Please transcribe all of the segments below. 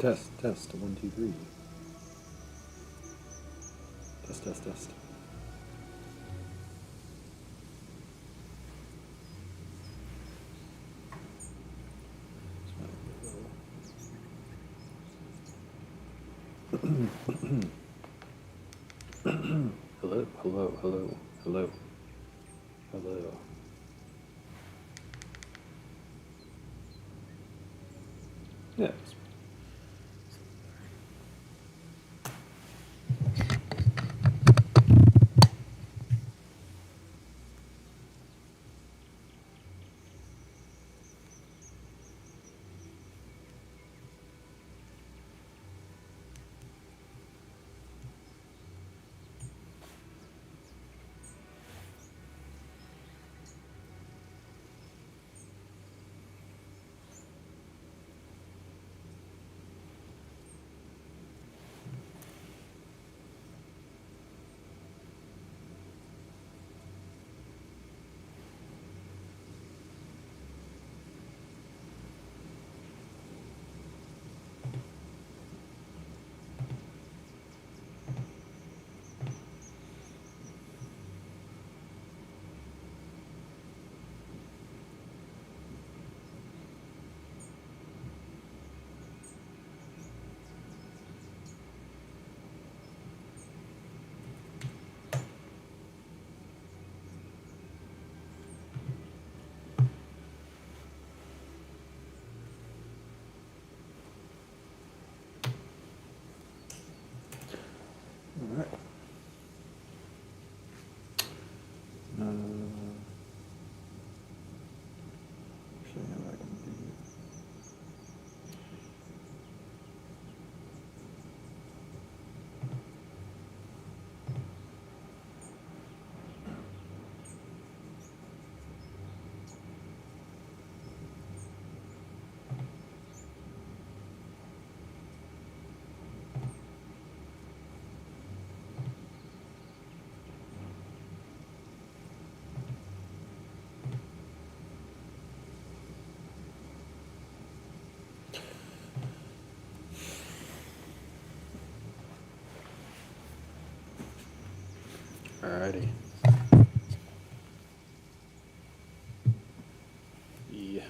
Test. 1, 2, 3. Test. Hello. Yes. All right. Actually, how I can do it. Alrighty. The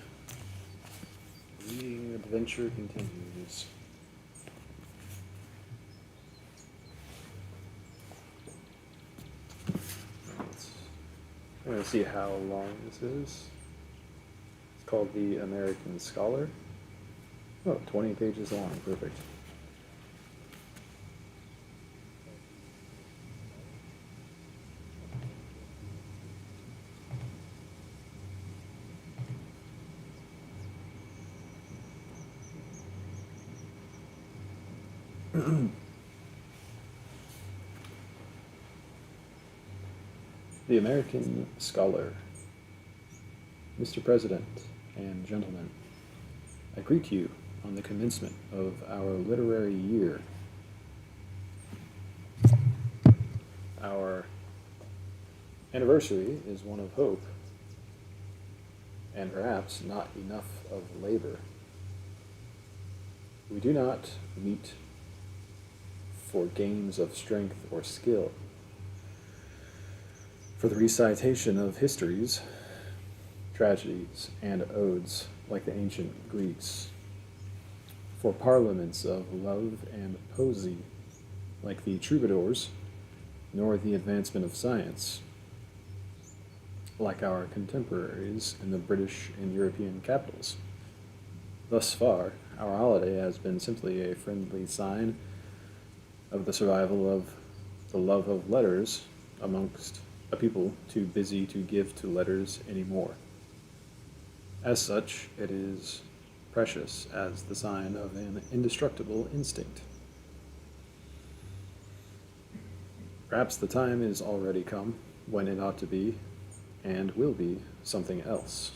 reading adventure continues. I'm going to see how long this is. It's called The American Scholar. Oh, 20 pages long. Perfect. The American Scholar. Mr. President and gentlemen, I greet you on the commencement of our literary year. Our anniversary is one of hope, and perhaps not enough of labor. We do not meet for games of strength or skill, for the recitation of histories, tragedies, and odes like the ancient Greeks, for parliaments of love and poesy like the troubadours, nor the advancement of science like our contemporaries in the British and European capitals. Thus far, our holiday has been simply a friendly sign of the survival of the love of letters amongst a people too busy to give to letters anymore. As such, it is precious as the sign of an indestructible instinct. Perhaps the time is already come when it ought to be, and will be, something else,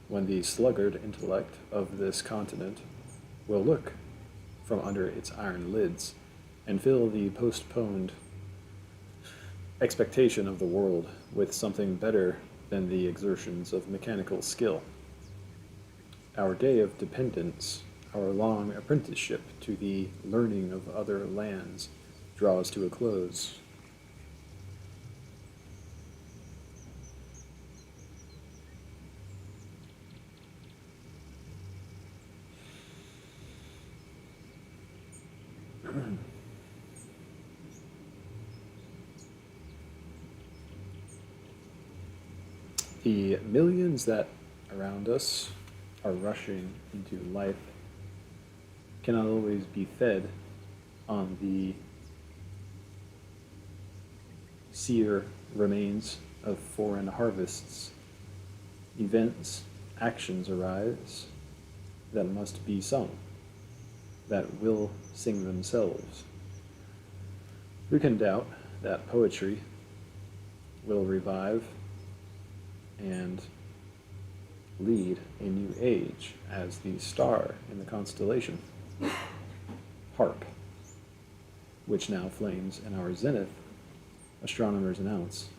when the sluggard intellect of this continent will look from under its iron lids and fill the postponed expectation of the world with something better than the exertions of mechanical skill. Our day of dependence, our long apprenticeship to the learning of other lands draws to a close. The millions that around us are rushing into life cannot always be fed on the sear remains of foreign harvests. Events, actions arise that must be sung, that will sing themselves. Who can doubt that poetry will revive and lead a new age as the star in the constellation Harp, which now flames in our zenith, astronomers announce,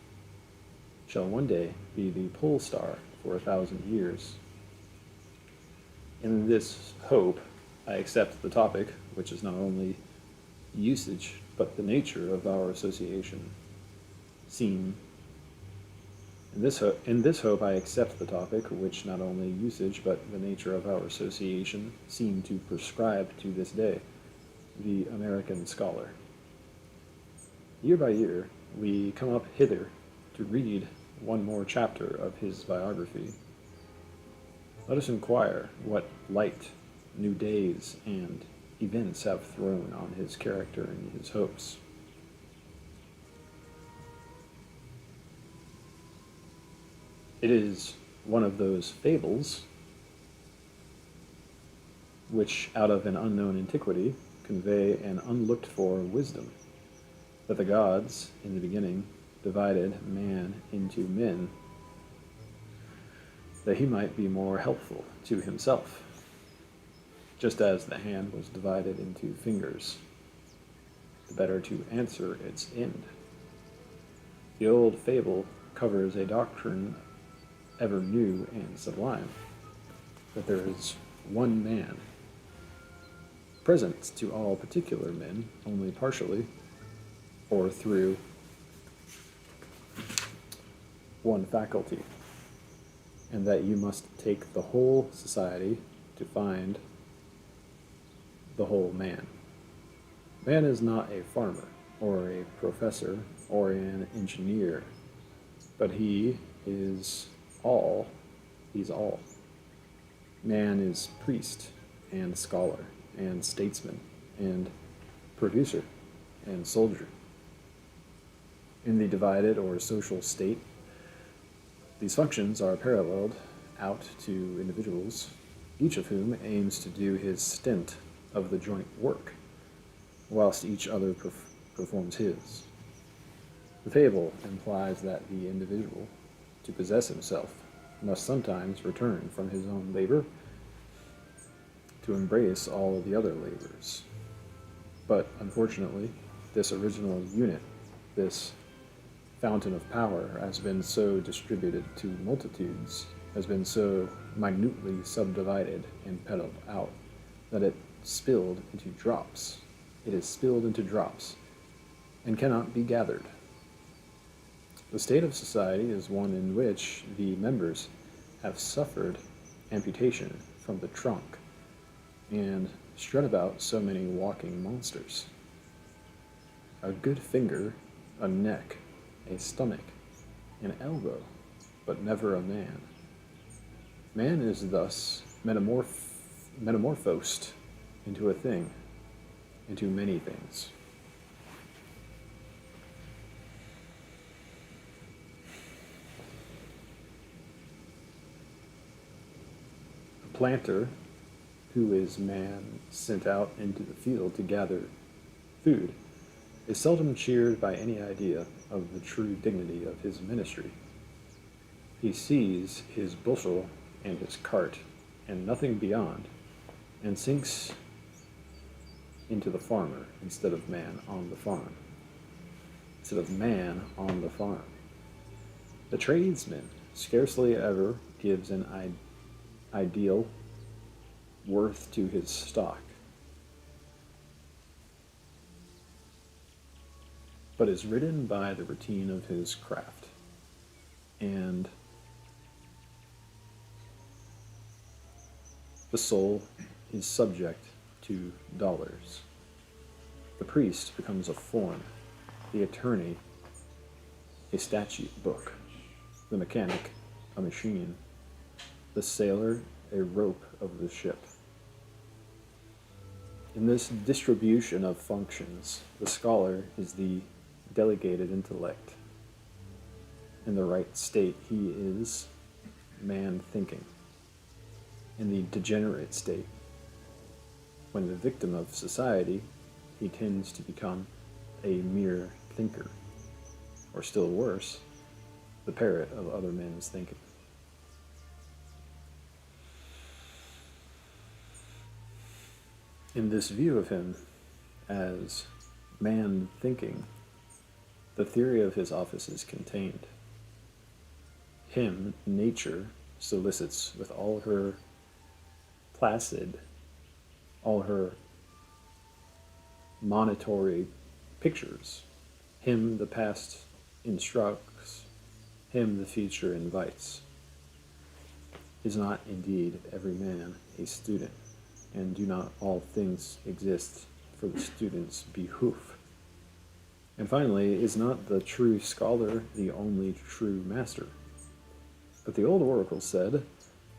shall one day be the pole star for 1,000 years. In this hope, I accept the topic, which is not only usage, but the nature of our association, seen. In this hope, I accept the topic, which not only usage, but the nature of our association seem to prescribe to this day, the American scholar. Year by year, we come up hither to read one more chapter of his biography. Let us inquire what light new days and events have thrown on his character and his hopes. It is one of those fables which, out of an unknown antiquity, convey an unlooked-for wisdom, that the gods, in the beginning, divided man into men, that he might be more helpful to himself, just as the hand was divided into fingers, the better to answer its end. The old fable covers a doctrine ever new and sublime, that there is one man, present to all particular men only partially, or through one faculty, and that you must take the whole society to find the whole man. Man is not a farmer, or a professor, or an engineer, but he is all, he's all. Man is priest and scholar and statesman and producer and soldier. In the divided or social state, these functions are paralleled out to individuals, each of whom aims to do his stint of the joint work, whilst each other performs his. The fable implies that the individual, to possess himself, must sometimes return from his own labor to embrace all of the other labors. But unfortunately, this original unit, this fountain of power, has been so distributed to multitudes, has been so minutely subdivided and peddled out, that it spilled into drops. It is spilled into drops and cannot be gathered. The state of society is one in which the members have suffered amputation from the trunk and strut about so many walking monsters. A good finger, a neck, a stomach, an elbow, but never a man. Man is thus metamorphosed into a thing, into many things. A planter, who is man sent out into the field to gather food, is seldom cheered by any idea of the true dignity of his ministry. He sees his bushel and his cart, and nothing beyond, and sinks into the farmer instead of man on the farm. Instead of man on the farm. The tradesman scarcely ever gives an ideal worth to his stock, but is ridden by the routine of his craft, and the soul is subject to dollars. The priest becomes a form, the attorney a statute book, the mechanic a machine, the sailor a rope of the ship. In this distribution of functions, the scholar is the delegated intellect. In the right state, he is man thinking. In the degenerate state, when the victim of society, he tends to become a mere thinker, or still worse, the parrot of other men's thinking. In this view of him as man thinking, the theory of his office is contained. Him, nature, solicits with all her placid, all her monitory pictures. Him the past instructs, him the future invites. Is not indeed every man a student, and do not all things exist for the student's behoof? And finally, is not the true scholar the only true master? But the old oracle said,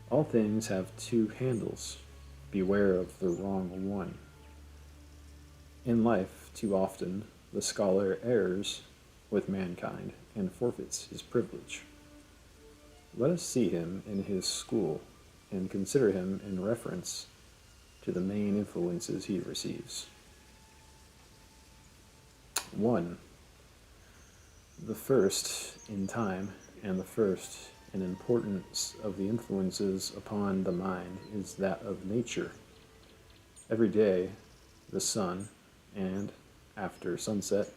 all things have two handles, beware of the wrong one. In life, too often, the scholar errs with mankind and forfeits his privilege. Let us see him in his school and consider him in reference to the main influences he receives. 1. The first in time and the first in importance of the influences upon the mind is that of nature. Every day, the sun, and after sunset,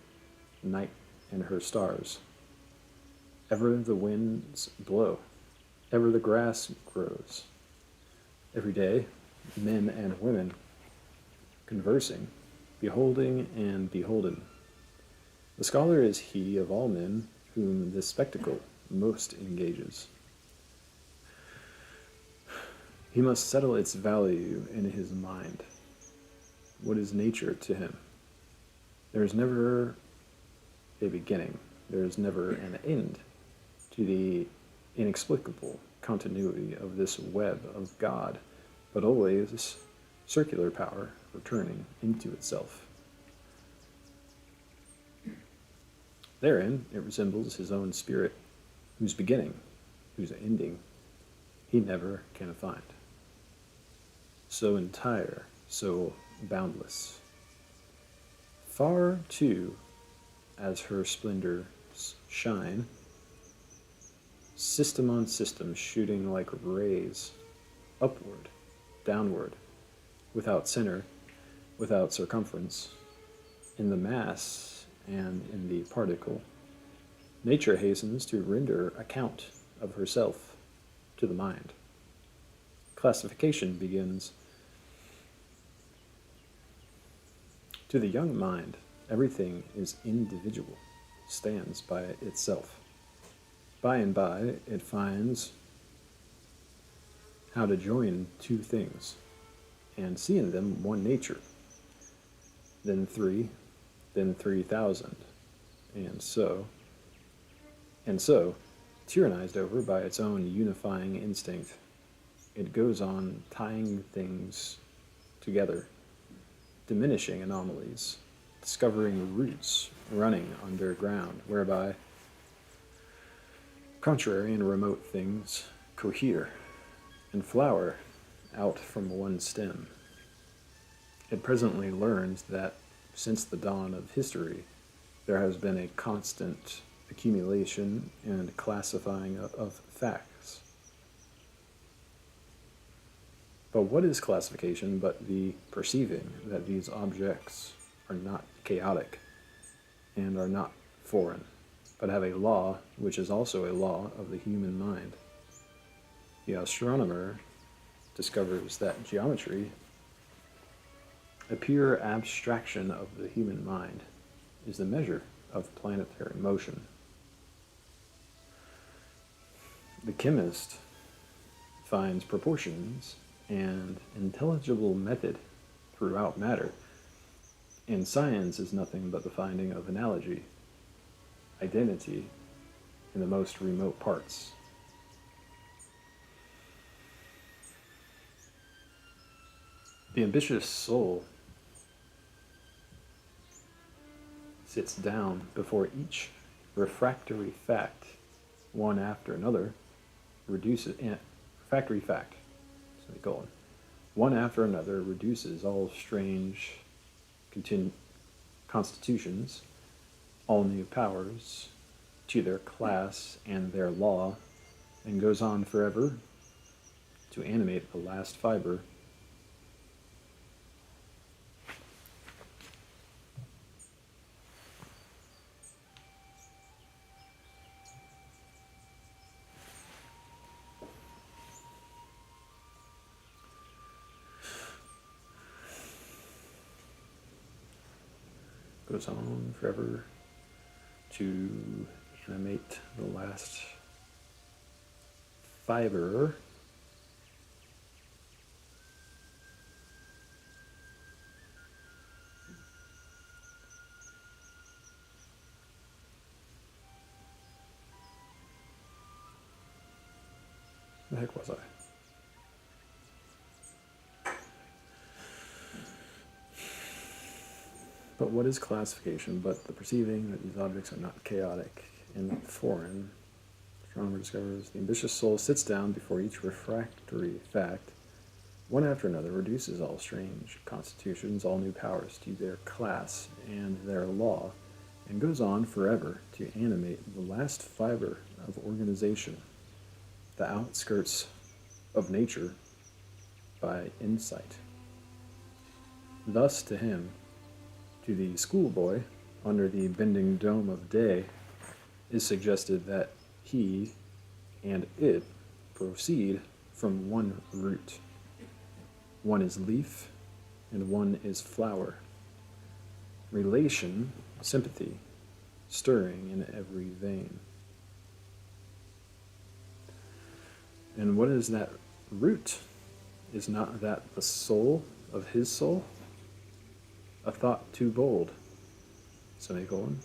night and her stars. Ever the winds blow, ever the grass grows. Every day, men and women conversing, beholding and beholden. The scholar is he of all men whom this spectacle most engages. He must settle its value in his mind. What is nature to him? There is never a beginning, there is never an end to the inexplicable continuity of this web of God, but always circular power returning into itself. Therein it resembles his own spirit, whose beginning, whose ending, he never can find. So entire, so boundless. Far, too, as her splendors shine, system on system shooting like rays, upward, downward, without center, without circumference, in the mass and in the particle, nature hastens to render account of herself to the mind. Classification begins. To the young mind, everything is individual, stands by itself. By and by, it finds how to join two things, and see in them one nature, then three, then 3,000, and so, tyrannized over by its own unifying instinct, it goes on tying things together, diminishing anomalies, discovering roots running underground, whereby contrary and remote things cohere and flower out from one stem. It presently learns that since the dawn of history, there has been a constant accumulation and classifying of facts. But what is classification but the perceiving that these objects are not chaotic and are not foreign, but have a law which is also a law of the human mind? The astronomer discovers that geometry, a pure abstraction of the human mind, is the measure of planetary motion. The chemist finds proportions and intelligible method throughout matter, and science is nothing but the finding of analogy, identity in the most remote parts. The ambitious soul sits down before each refractory fact, one after another, reduces refractory fact, semicolon, one after another reduces all strange constitutions, all new powers, to their class and their law, and goes on forever to animate the last fiber goes on forever to animate the last fiber the heck was I? But what is classification but the perceiving that these objects are not chaotic and foreign? Astronomer discovers the ambitious soul sits down before each refractory fact, one after another reduces all strange constitutions, all new powers to their class and their law, and goes on forever to animate the last fiber of organization, the outskirts of nature, by insight. Thus to him, to the schoolboy, under the bending dome of day, is suggested that he and it proceed from one root. One is leaf, and one is flower. Relation, sympathy, stirring in every vein. And what is that root? Is not that the soul of his soul? A thought too bold, semicolon,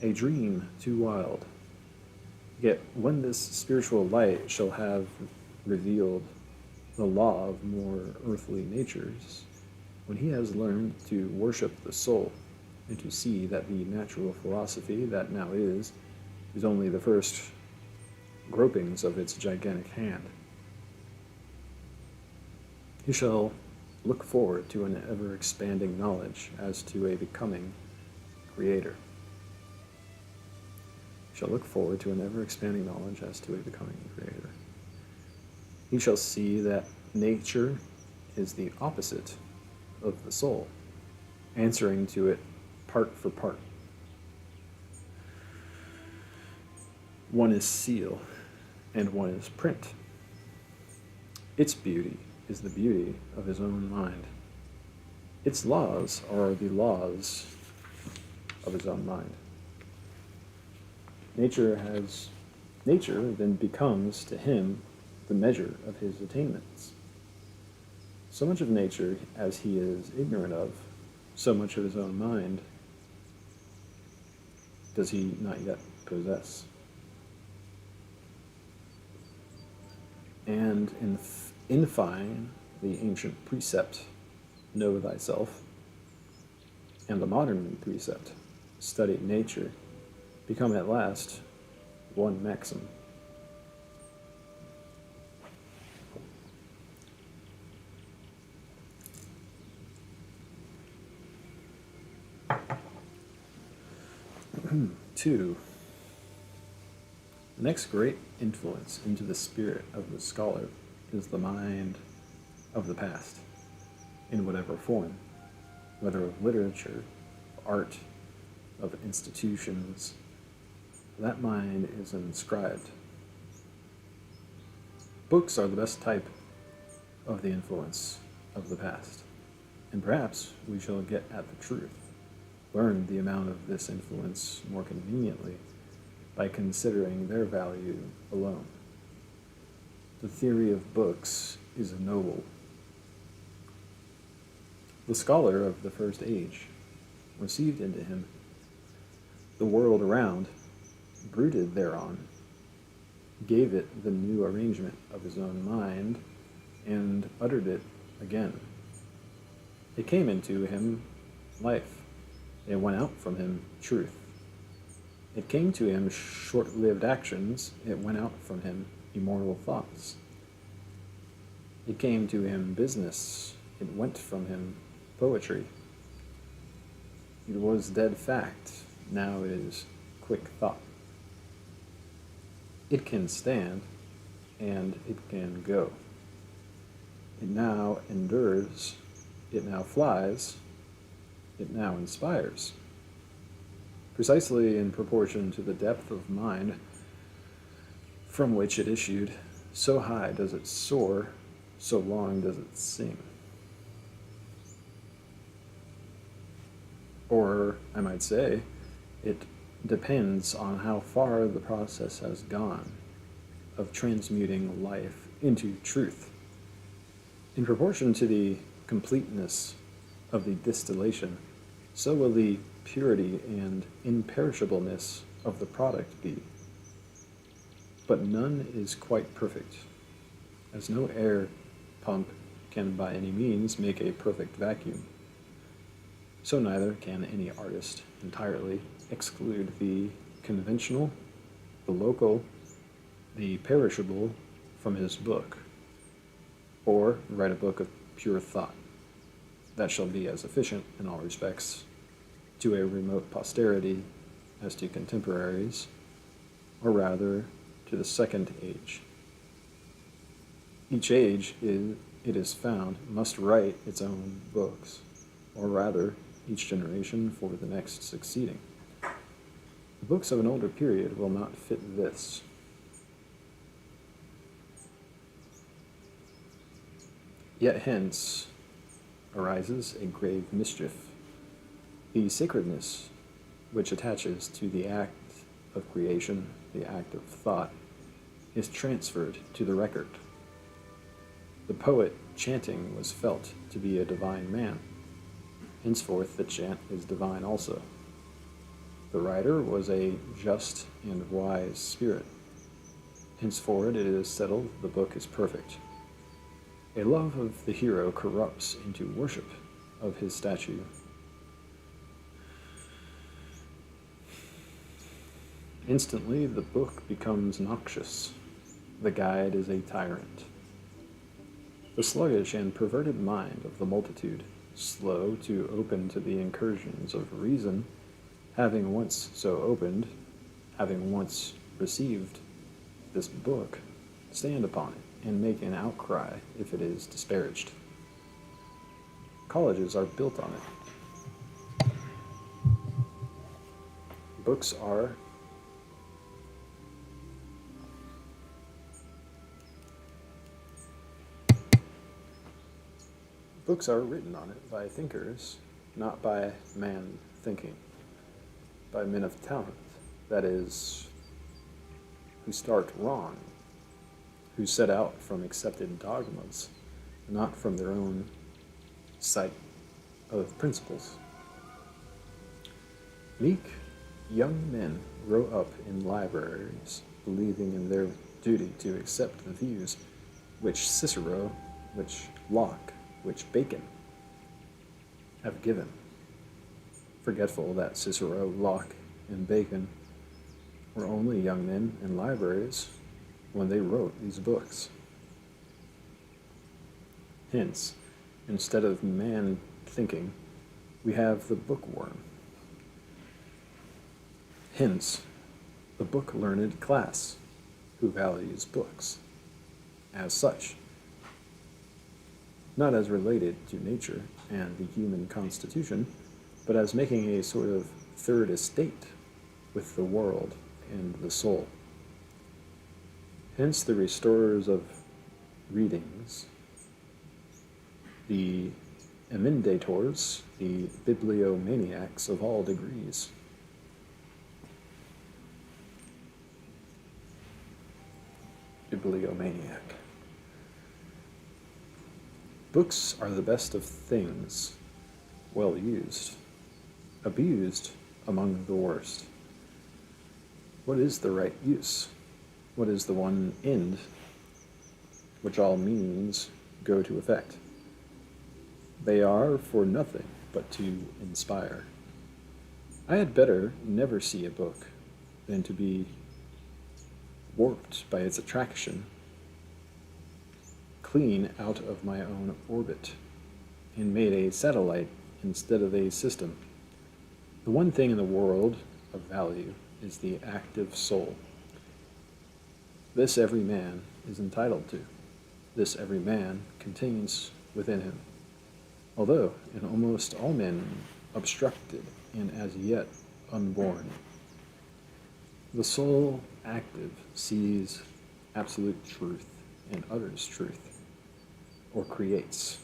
a dream too wild. Yet when this spiritual light shall have revealed the law of more earthly natures, when he has learned to worship the soul, and to see that the natural philosophy that now is only the first gropings of its gigantic hand, he shall look forward to an ever-expanding knowledge as to a becoming creator. Shall look forward to an ever-expanding knowledge as to a becoming creator. He shall see that nature is the opposite of the soul, answering to it part for part. One is seal, and one is print. Its beauty is the beauty of his own mind. Its laws are the laws of his own mind. Nature then becomes to him the measure of his attainments. So much of nature as he is ignorant of, so much of his own mind does he not yet possess. And in fine, the ancient precept, know thyself, and the modern precept, study nature, become at last one maxim. Two, the next great influence into the spirit of the scholar is the mind of the past, in whatever form, whether of literature, of art, of institutions. That mind is inscribed. Books are the best type of the influence of the past. And perhaps we shall get at the truth, learn the amount of this influence more conveniently by considering their value alone. The theory of books is noble. The scholar of the first age received into him the world around, brooded thereon, gave it the new arrangement of his own mind, and uttered it again. It came into him life. It went out from him truth. It came to him short-lived actions. It went out from him immortal thoughts. It came to him business. It went from him poetry. It was dead fact. Now it is quick thought. It can stand, and it can go. It now endures. It now flies. It now inspires. Precisely in proportion to the depth of mind from which it issued, so high does it soar, so long does it sing. Or, I might say, it depends on how far the process has gone of transmuting life into truth. In proportion to the completeness of the distillation, so will the purity and imperishableness of the product be. But none is quite perfect, as no air pump can by any means make a perfect vacuum. So neither can any artist entirely exclude the conventional, the local, the perishable from his book, or write a book of pure thought that shall be as efficient in all respects to a remote posterity as to contemporaries, or rather to the second age. Each age, it is found, must write its own books, or rather, each generation for the next succeeding. The books of an older period will not fit this. Yet hence arises a grave mischief. The sacredness which attaches to the act of creation, the act of thought, is transferred to the record. The poet chanting was felt to be a divine man. Henceforth the chant is divine also. The writer was a just and wise spirit. Henceforward it is settled the book is perfect. A love of the hero corrupts into worship of his statue. Instantly the book becomes noxious. The guide is a tyrant. The sluggish and perverted mind of the multitude, slow to open to the incursions of reason, having once so opened, having once received this book, stand upon it and make an outcry if it is disparaged. Colleges are built on it. Books are written on it by thinkers, not by man thinking, by men of talent, that is, who start wrong, who set out from accepted dogmas, not from their own sight of principles. Meek young men grow up in libraries, believing in their duty to accept the views which Cicero, which Locke, which Bacon have given, forgetful that Cicero, Locke, and Bacon were only young men in libraries when they wrote these books. Hence, instead of man thinking, we have the bookworm. Hence, the book-learned class who values books as such, not as related to nature and the human constitution, but as making a sort of third estate with the world and the soul. Hence the restorers of readings the emendators, the bibliomaniacs of all degrees. Bibliomaniac. Books are the best of things, well used, abused among the worst. What is the right use? What is the one end which all means go to effect? They are for nothing but to inspire. I had better never see a book than to be warped by its attraction, clean out of my own orbit, and made a satellite instead of a system. The one thing in the world of value is the active soul. This every man is entitled to. This every man contains within him, although in almost all men obstructed and as yet unborn. The soul active sees absolute truth and utters truth, or creates.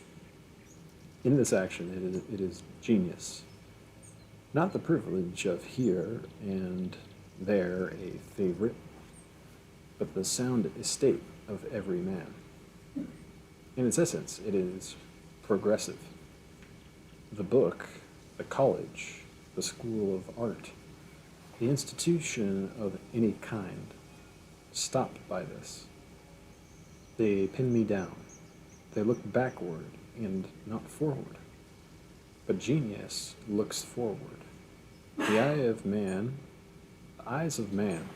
In this action, it is genius, not the privilege of here and there a favorite, but the sound estate of every man. In its essence, it is progressive. The book, the college, the school of art, the institution of any kind, stop by this. They pin me down. They look backward and not forward. But genius looks forward. The eyes of man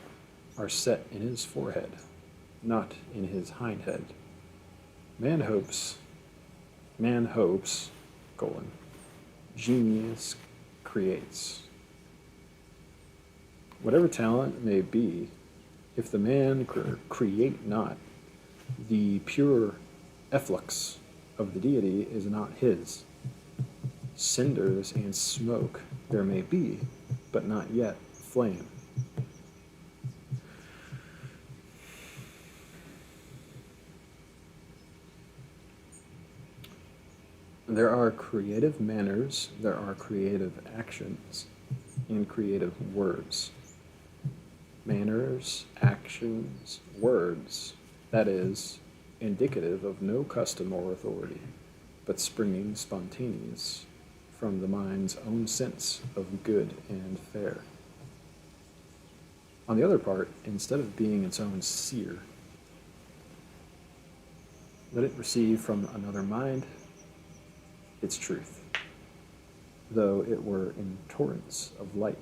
are set in his forehead, not in his hindhead. Man hopes, genius creates. Whatever talent may be, if the man create not, the pure efflux of the deity is not his. Cinders and smoke there may be, but not yet flame. There are creative manners, there are creative actions, and creative words. Manners, actions, words, that is, indicative of no custom or authority, but springing spontaneous from the mind's own sense of good and fair. On the other part, instead of being its own seer, let it receive from another mind its truth, though it were in torrents of light,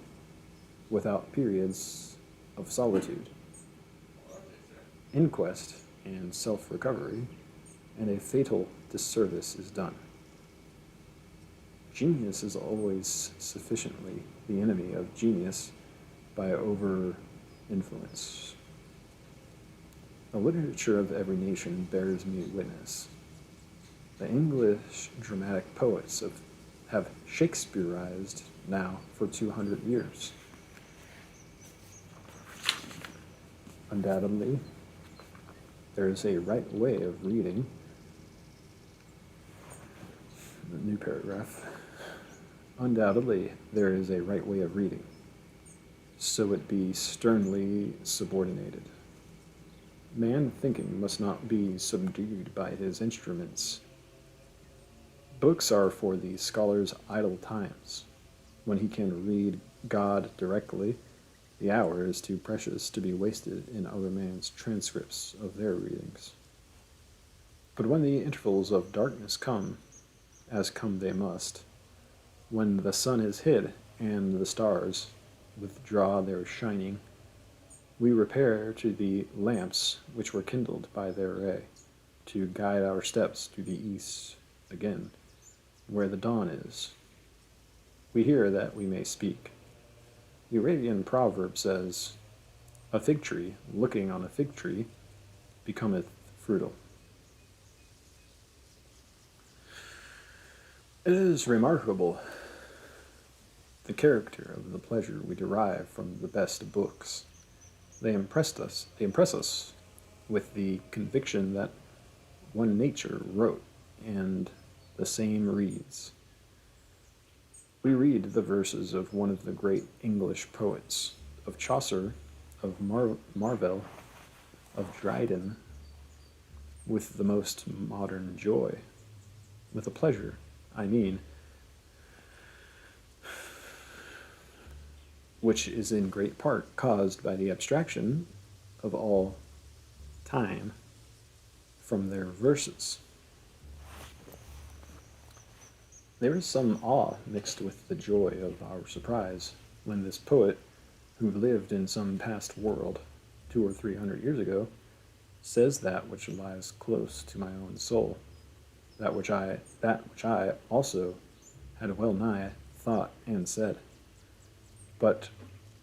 without periods of solitude, inquest and self-recovery, and a fatal disservice is done. Genius is always sufficiently the enemy of genius by over-influence. The literature of every nation bears me witness. The English dramatic poets have Shakespeareized now for 200 years. Undoubtedly, there is a right way of reading. The new paragraph. Undoubtedly, there is a right way of reading, so it be sternly subordinated. Man thinking must not be subdued by his instruments. Books are for the scholar's idle times. When he can read God directly, the hour is too precious to be wasted in other men's transcripts of their readings. But when the intervals of darkness come, as come they must, when the sun is hid and the stars withdraw their shining, we repair to the lamps which were kindled by their ray, to guide our steps to the east again, where the dawn is. We hear that we may speak. The Arabian proverb says, "A fig tree, looking on a fig tree, becometh fruitful." It is remarkable the character of the pleasure we derive from the best books. They impress us with the conviction that one nature wrote, and the same reeds. We read the verses of one of the great English poets, of Chaucer, of Marvell, of Dryden, with the most modern joy, with a pleasure, I mean, which is in great part caused by the abstraction of all time from their verses. There is some awe mixed with the joy of our surprise when this poet, who lived in some past world 200 or 300 years ago, says that which lies close to my own soul, that which I also had well nigh thought and said. But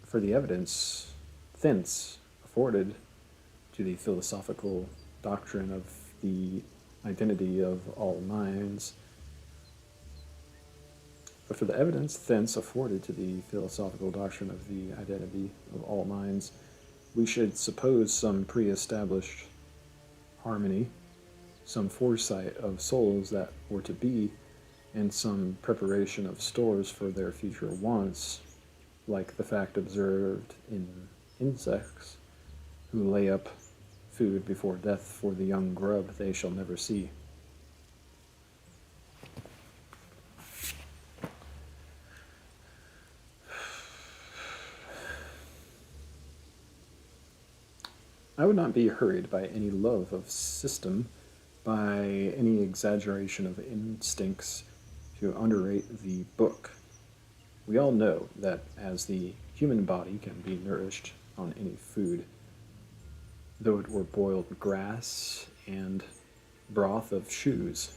for the evidence thence afforded to the philosophical doctrine of the identity of all minds, we should suppose some pre-established harmony, some foresight of souls that were to be, and some preparation of stores for their future wants, like the fact observed in insects, who lay up food before death for the young grub they shall never see. I would not be hurried by any love of system, by any exaggeration of instincts, to underrate the book. We all know that as the human body can be nourished on any food, though it were boiled grass and broth of shoes,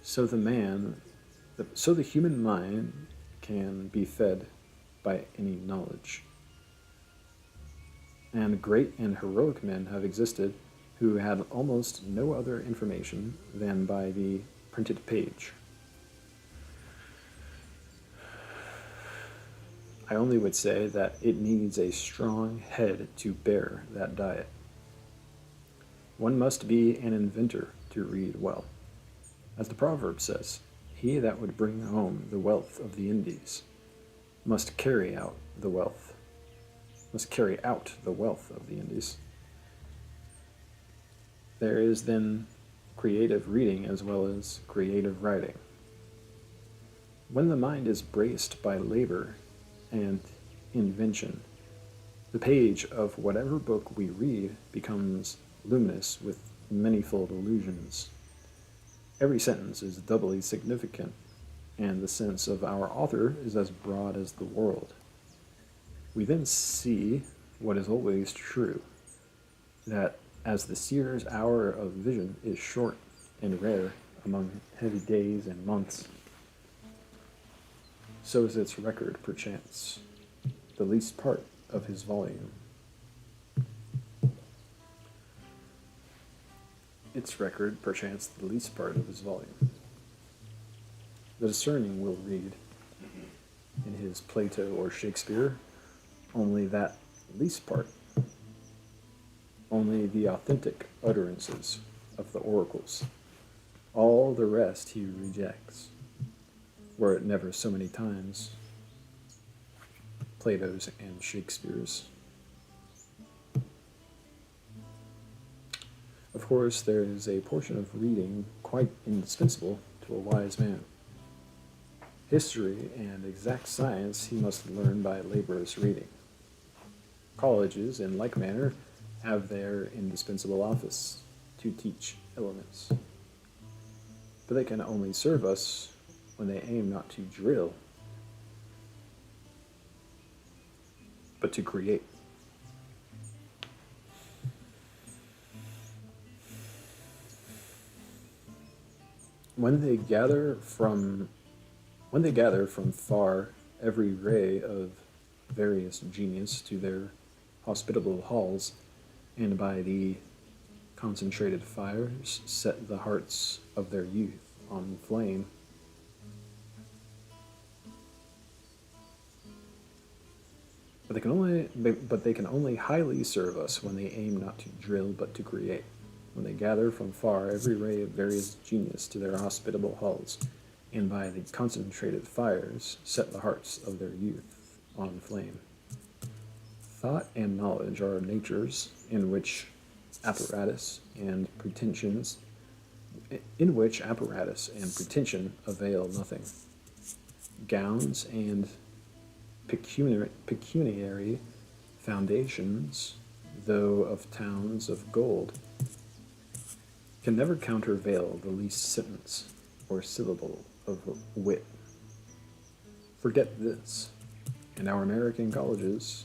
so the human mind can be fed by any knowledge. And great and heroic men have existed who had almost no other information than by the printed page. I only would say that it needs a strong head to bear that diet. One must be an inventor to read well. As the proverb says, he that would bring home the wealth of the Indies must carry out the wealth of the Indies. There is then creative reading as well as creative writing. When the mind is braced by labor and invention, the page of whatever book we read becomes luminous with manifold allusions. Every sentence is doubly significant, and the sense of our author is as broad as the world. We then see what is always true, that as the seer's hour of vision is short and rare among heavy days and months, so is its record, perchance, the least part of his volume. Its record, perchance, the least part of his volume. The discerning will read, in his Plato or Shakespeare, only that least part, only the authentic utterances of the oracles. All the rest he rejects, were it never so many times, Plato's and Shakespeare's. Of course, there is a portion of reading quite indispensable to a wise man. History and exact science he must learn by laborious reading. Colleges, in like manner, have their indispensable office to teach elements. But they can only serve us when they aim not to drill, but to create. When they gather from far every ray of various genius to their hospitable halls, and by the concentrated fires set the hearts of their youth on flame, but they can only highly serve us when they aim not to drill but to create. when they gather from far every ray of various genius to their hospitable halls, and by the concentrated fires set the hearts of their youth on flame. Thought and knowledge are natures in which apparatus and pretension avail nothing. Gowns and pecuniary foundations, though of towns of gold, can never countervail the least sentence or syllable of wit. Forget this, and our American colleges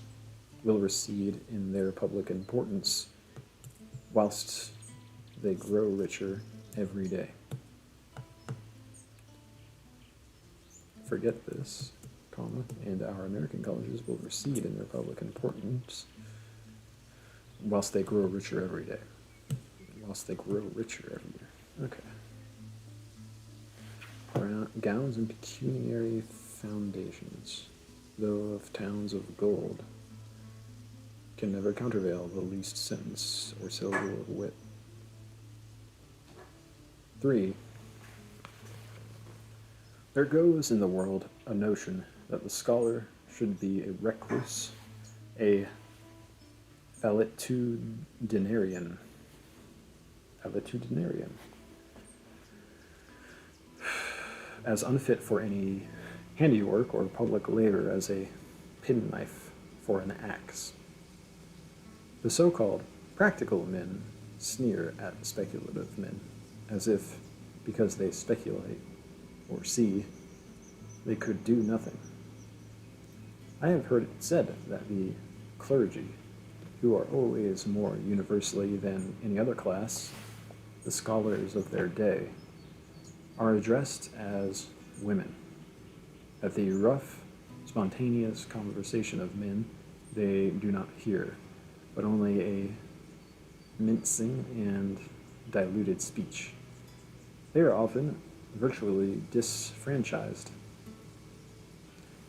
will recede in their public importance, whilst they grow richer every day. Forget this, comma, and our American colleges will recede in their public importance, whilst they grow richer every day. Whilst they grow richer every year. Okay. Gowns and pecuniary foundations, though of towns of gold, can never countervail the least sentence or syllable of wit. 3. There goes in the world a notion that the scholar should be a recluse, a valetudinarian, as unfit for any handiwork or public labor as a penknife for an axe. The so-called practical men sneer at speculative men, as if, because they speculate or see, they could do nothing. I have heard it said that the clergy, who are always more universally than any other class the scholars of their day, are addressed as women. That the rough, spontaneous conversation of men they do not hear, but only a mincing and diluted speech. They are often virtually disfranchised.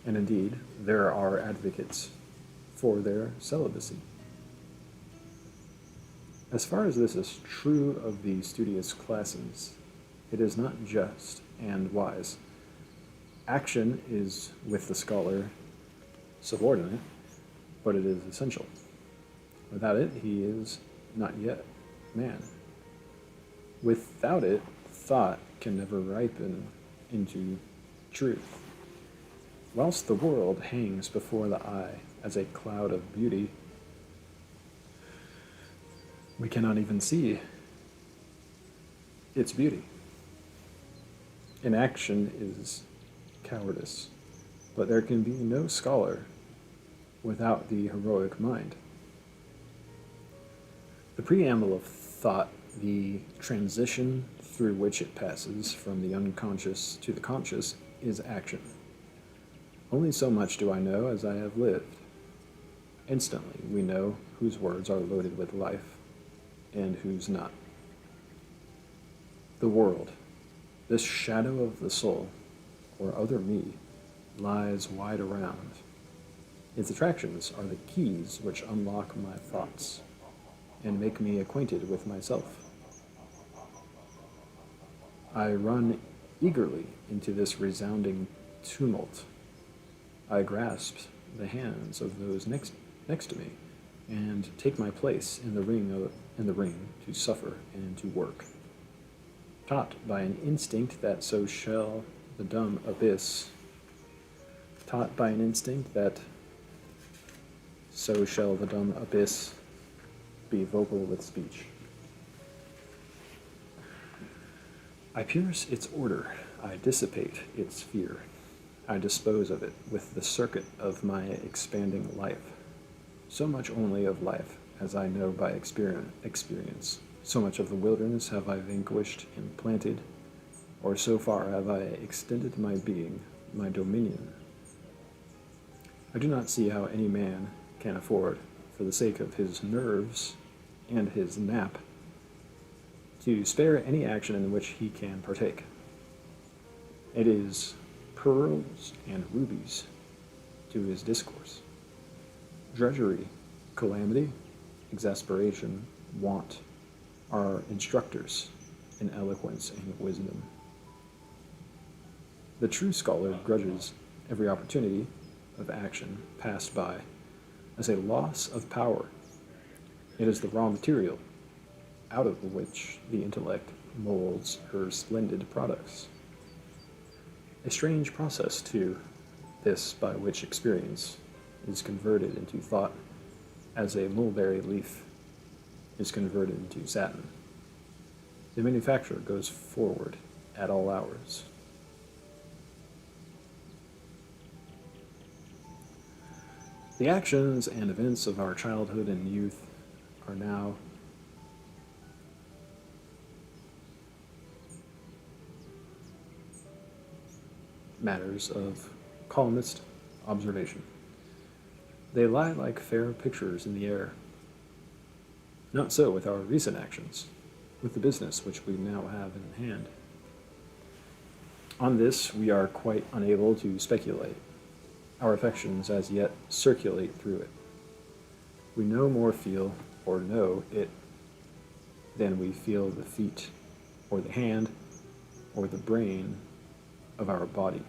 And indeed, there are advocates for their celibacy. As far as this is true of the studious classes, it is not just and wise. Action is, with the scholar, subordinate, but it is essential. Without it, he is not yet man. Without it, thought can never ripen into truth. Whilst the world hangs before the eye as a cloud of beauty, we cannot even see its beauty. Inaction is cowardice, but there can be no scholar without the heroic mind. The preamble of thought, the transition through which it passes from the unconscious to the conscious, is action. Only so much do I know as I have lived. Instantly, we know whose words are loaded with life and whose not. The world, this shadow of the soul, or other me, lies wide around. Its attractions are the keys which unlock my thoughts and make me acquainted with myself. I run eagerly into this resounding tumult. I grasp the hands of those next to me and take my place in the ring to suffer and to work. Taught by an instinct that so shall the dumb abyss be vocal with speech. I pierce its order, I dissipate its fear, I dispose of it with the circuit of my expanding life. So much only of life as I know by experience. So much of the wilderness have I vanquished and planted, or so far have I extended my being, my dominion. I do not see how any man can afford, for the sake of his nerves and his nap, to spare any action in which he can partake. It is pearls and rubies to his discourse. Drudgery, calamity, exasperation, want are instructors in eloquence and wisdom. The true scholar grudges every opportunity of action passed by as a loss of power. It is the raw material out of which the intellect molds her splendid products. A strange process, too, this by which experience is converted into thought as a mulberry leaf is converted into satin. The manufacture goes forward at all hours. The actions and events of our childhood and youth are now matters of calmest observation. They lie like fair pictures in the air. Not so with our recent actions, with the business which we now have in hand. On this we are quite unable to speculate. Our affections as yet circulate through it. We no more feel or know it than we feel the feet, or the hand, or the brain of our body.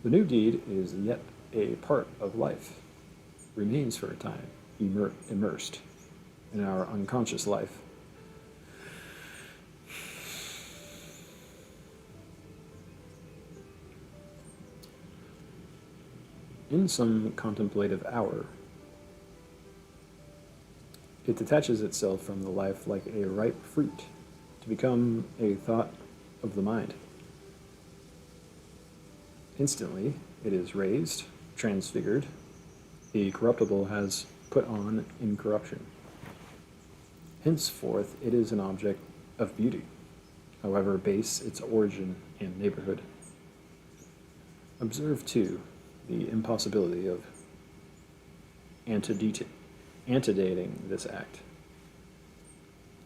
The new deed is yet a part of life, remains for a time immersed in our unconscious life. In some contemplative hour, it detaches itself from the life like a ripe fruit to become a thought of the mind. Instantly, it is raised, transfigured. The corruptible has put on incorruption. Henceforth, it is an object of beauty, however base its origin and neighborhood. Observe, too, the impossibility of antedating this act.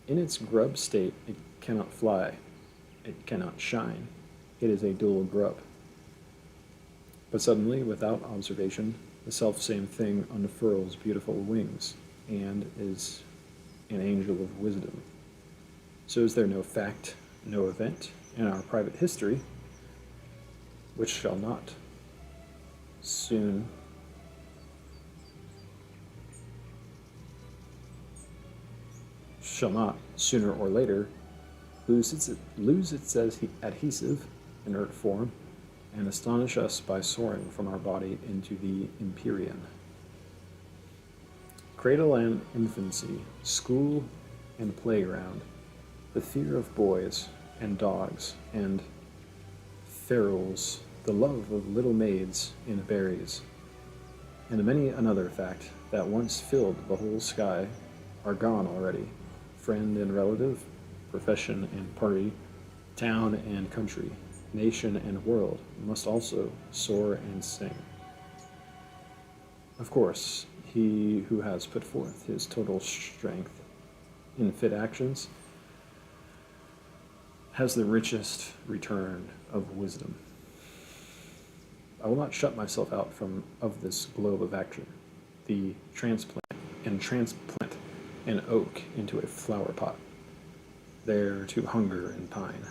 In its grub state, it cannot fly, it cannot shine. It is a dual grub. But suddenly, without observation, the selfsame thing unfurls beautiful wings, and is an angel of wisdom. So is there no fact, no event in our private history, which shall not sooner or later lose its adhesive, inert form, and astonish us by soaring from our body into the empyrean. Cradle and infancy, school and playground, the fear of boys and dogs and ferules, the love of little maids in berries, and many another fact that once filled the whole sky are gone already. Friend and relative, profession and party, town and country, nation and world must also soar and sing. Of course, he who has put forth his total strength in fit actions has the richest return of wisdom. I will not shut myself out of this globe of action, the transplant an oak into a flower pot, there to hunger and pine,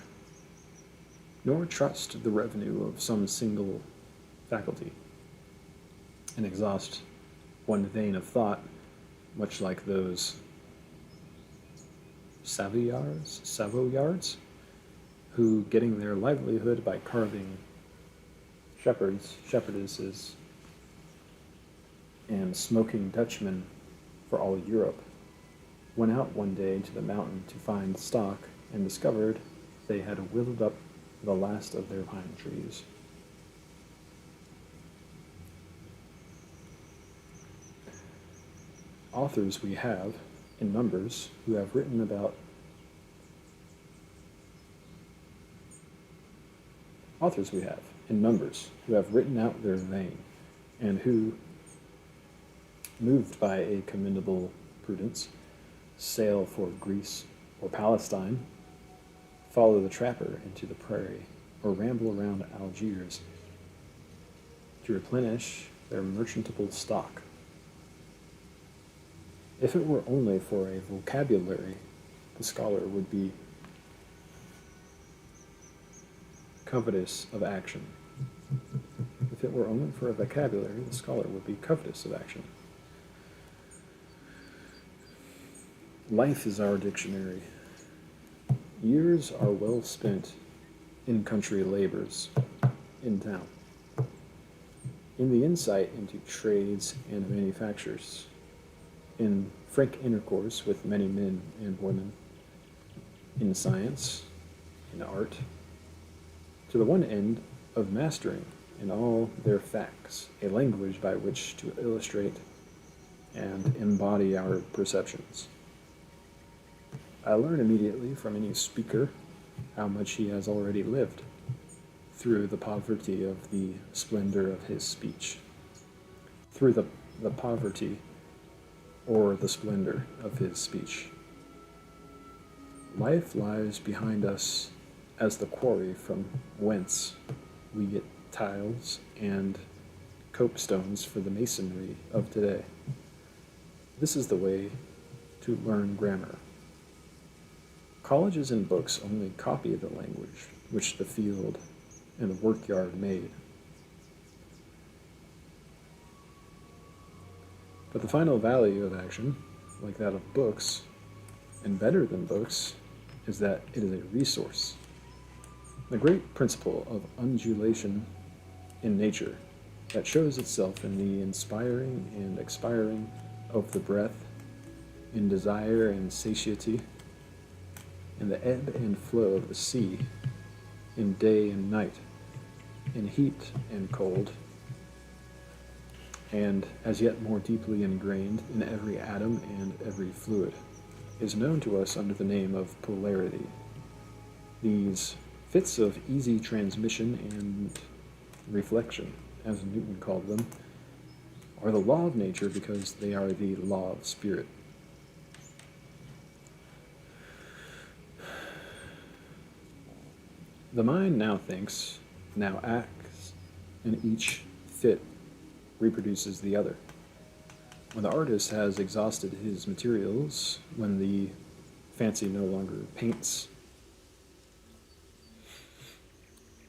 nor trust the revenue of some single faculty, and exhaust one vein of thought, much like those Savoyards, who, getting their livelihood by carving shepherdesses, and smoking Dutchmen for all Europe, went out one day to the mountain to find stock, and discovered they had withered up the last of their pine trees. Authors we have, in numbers, who have written out their vein, and who, moved by a commendable prudence, sail for Greece or Palestine, follow the trapper into the prairie, or ramble around Algiers to replenish their merchantable stock. If it were only for a vocabulary the scholar would be covetous of action. If it were only for a vocabulary, the scholar would be covetous of action. Life is our dictionary. Years are well spent in country labors, in town, in the insight into trades and manufactures, in frank intercourse with many men and women, in science, in art, to the one end of mastering in all their facts a language by which to illustrate and embody our perceptions. I learn immediately from any speaker how much he has already lived through the poverty of the splendor of his speech, through the poverty or the splendor of his speech. Life lies behind us as the quarry from whence we get tiles and copestones for the masonry of today. This is the way to learn grammar. Colleges and books only copy the language which the field and the workyard made. But the final value of action, like that of books, and better than books, is that it is a resource. The great principle of undulation in nature that shows itself in the inspiring and expiring of the breath, in desire and satiety, in the ebb and flow of the sea, in day and night, in heat and cold, and as yet more deeply ingrained in every atom and every fluid, is known to us under the name of polarity. These fits of easy transmission and reflection, as Newton called them, are the law of nature because they are the law of spirit. The mind now thinks, now acts, and each fit reproduces the other. When the artist has exhausted his materials, when the fancy no longer paints,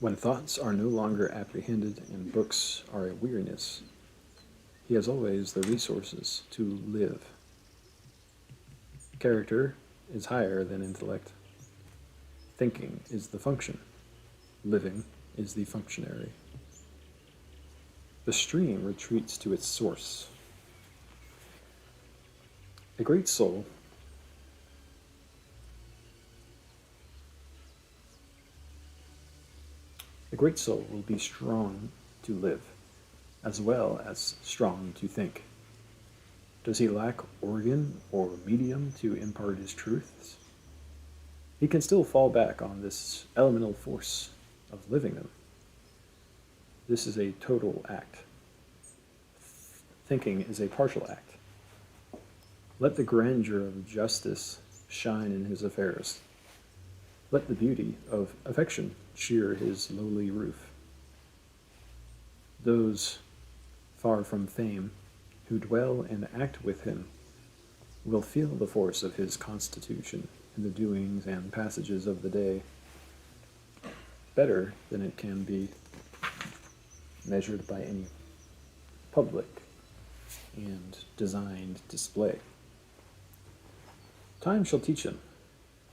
when thoughts are no longer apprehended and books are a weariness, he has always the resources to live. Character is higher than intellect. Thinking is the function. Living is the functionary. The stream retreats to its source. A great soul will be strong to live, as well as strong to think. Does he lack organ or medium to impart his truths? He can still fall back on this elemental force of living them. This is a total act. Thinking is a partial act. Let the grandeur of justice shine in his affairs. Let the beauty of affection cheer his lowly roof. Those far from fame who dwell and act with him will feel the force of his constitution in the doings and passages of the day better than it can be measured by any public and designed display. Time shall teach him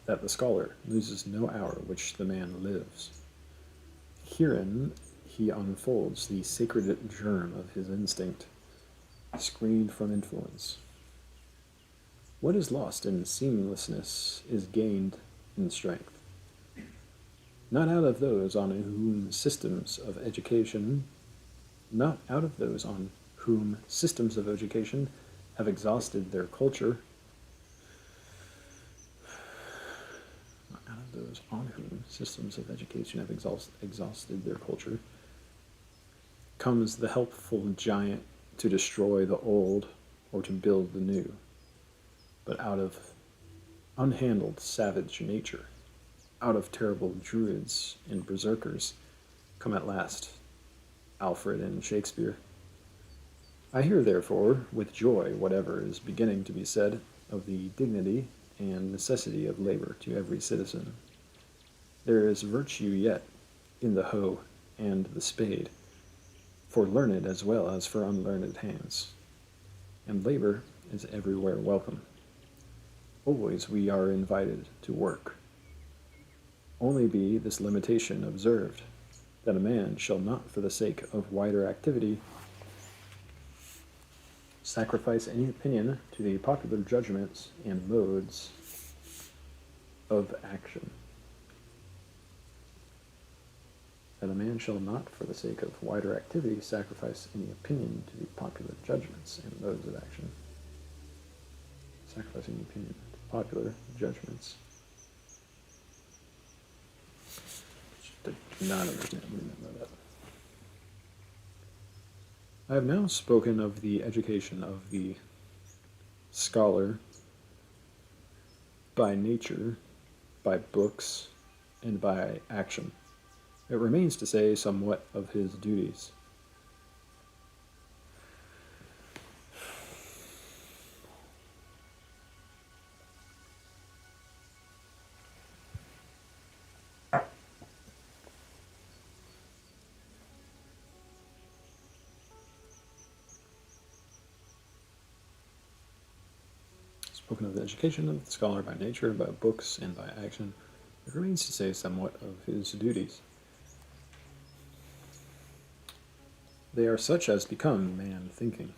that the scholar loses no hour which the man lives. Herein he unfolds the sacred germ of his instinct, screened from influence. What is lost in seamlessness is gained in strength. Not out of those on whom systems of education have exhausted their culture, comes the helpful giant to destroy the old or to build the new, but out of unhandled savage nature, out of terrible druids and berserkers, come at last Alfred and Shakespeare. I hear, therefore, with joy whatever is beginning to be said of the dignity and necessity of labor to every citizen. There is virtue yet in the hoe and the spade, for learned as well as for unlearned hands, and labor is everywhere welcome. Always we are invited to work. Only be this limitation observed, that a man shall not for the sake of wider activity sacrifice any opinion to the popular judgments and modes of action. That a man shall not, for the sake of wider activity, sacrifice any opinion to the popular judgments and modes of action. Sacrifice any opinion to popular judgments. Do not understand what I meant by that. I have now spoken of the education of the scholar by nature, by books, and by action. It remains to say somewhat of his duties. Spoken of the education of the scholar by nature, by books, and by action. It remains to say somewhat of his duties. They are such as become man thinking.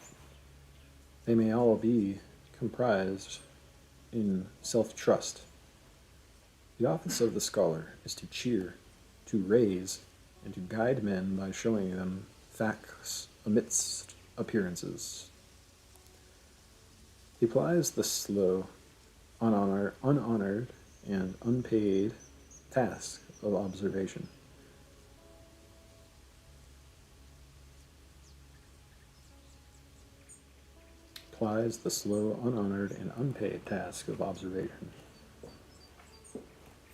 They may all be comprised in self-trust. The office of the scholar is to cheer, to raise, and to guide men by showing them facts amidst appearances. He plies the slow, unhonored, and unpaid task of observation. Plies the slow, unhonored, and unpaid task of observation.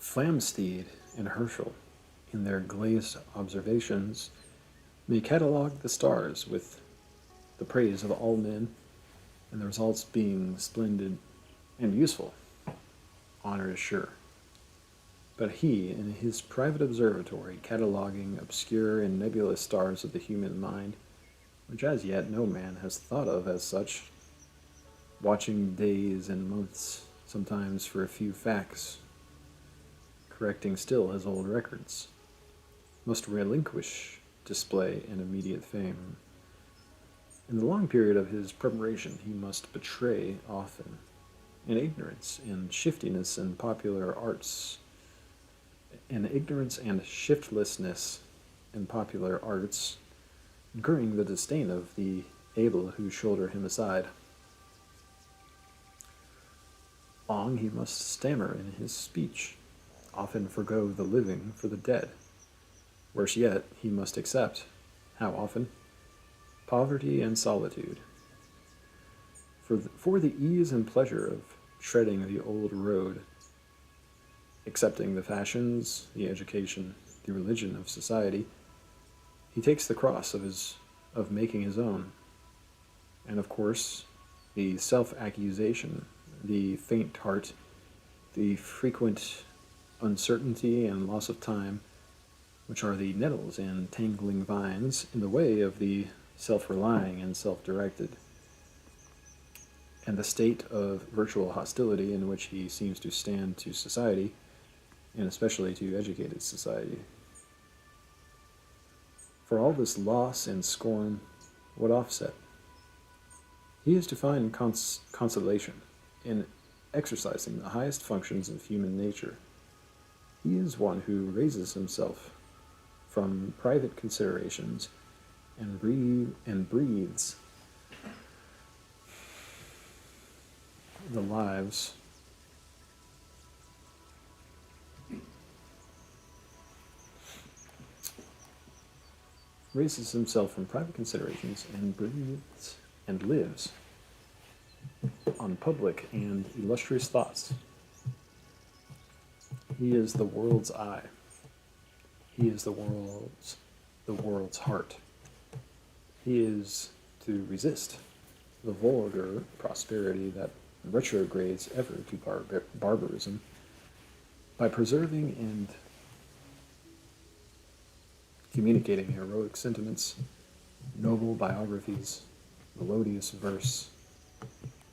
Flamsteed and Herschel, in their glazed observations, may catalogue the stars with the praise of all men, and the results being splendid and useful, honor is sure. But he, in his private observatory, cataloguing obscure and nebulous stars of the human mind, which as yet no man has thought of as such, watching days and months, sometimes for a few facts, correcting still his old records, must relinquish display and immediate fame. In the long period of his preparation he must betray often, in ignorance and shiftiness in popular arts, incurring the disdain of the able who shoulder him aside. Long he must stammer in his speech, often forego the living for the dead. Worse yet, he must accept, how often? Poverty and solitude. For the ease and pleasure of treading the old road, accepting the fashions, the education, the religion of society, he takes the cross of making his own. And of course, the self-accusation, the faint heart, the frequent uncertainty and loss of time, which are the nettles and tangling vines in the way of the self-relying and self-directed, and the state of virtual hostility in which he seems to stand to society, and especially to educated society. For all this loss and scorn, what offset? He is to find consolation in exercising the highest functions of human nature. He is one who raises himself from private considerations and breathes the lives raises himself from private considerations and breathes and lives on public and illustrious thoughts. He is the world's eye. He is the world's heart. He is to resist the vulgar prosperity that retrogrades ever to barbarism by preserving and communicating heroic sentiments, noble biographies, melodious verse,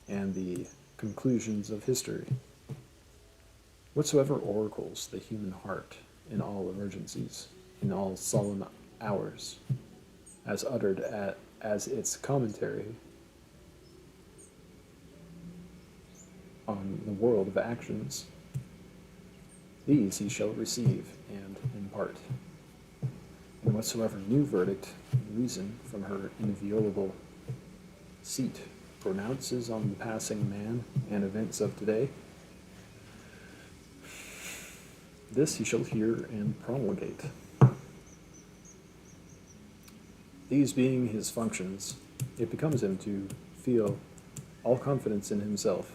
and the conclusions of history. Whatsoever oracles the human heart in all emergencies, in all solemn hours, as uttered as its commentary on the world of actions, these he shall receive and impart. And whatsoever new verdict reason from her inviolable seat pronounces on the passing man and events of today, this he shall hear and promulgate. These being his functions, it becomes him to feel all confidence in himself,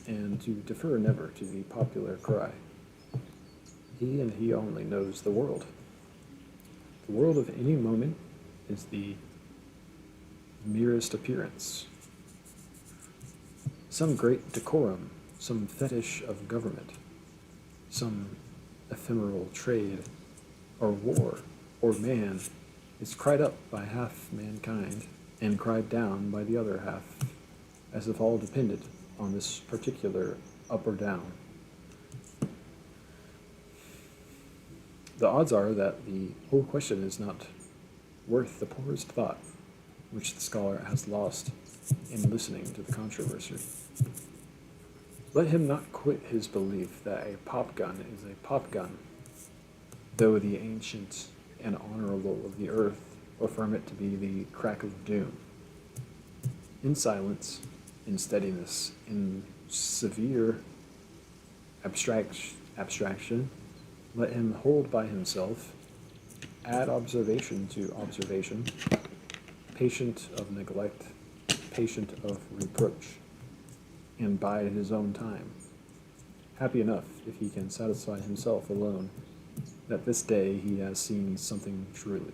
and to defer never to the popular cry. He and he only knows the world. The world of any moment is the merest appearance. Some great decorum, some fetish of government, some ephemeral trade, or war, or man, is cried up by half mankind, and cried down by the other half, as if all depended on this particular up or down. The odds are that the whole question is not worth the poorest thought which the scholar has lost in listening to the controversy. Let him not quit his belief that a pop gun is a pop gun, though the ancient and honorable of the earth affirm it to be the crack of doom. In silence, in steadiness, in severe abstraction, let him hold by himself, add observation to observation, patient of neglect, patient of reproach, and bide his own time, happy enough if he can satisfy himself alone that this day he has seen something truly.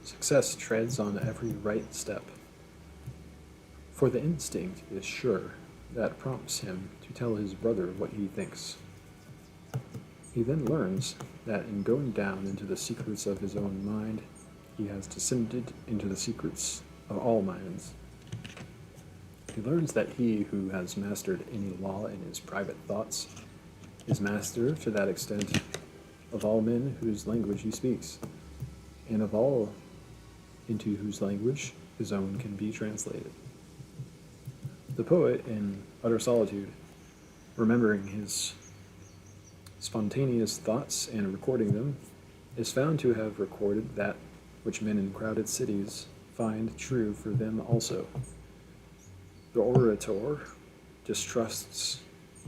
Success treads on every right step, for the instinct is sure that prompts him to tell his brother what he thinks. He then learns that in going down into the secrets of his own mind, he has descended into the secrets of all minds. He learns that he who has mastered any law in his private thoughts is master to that extent of all men whose language he speaks, and of all into whose language his own can be translated. The poet, in utter solitude, remembering his spontaneous thoughts and recording them, is found to have recorded that which men in crowded cities find true for them also. The orator distrusts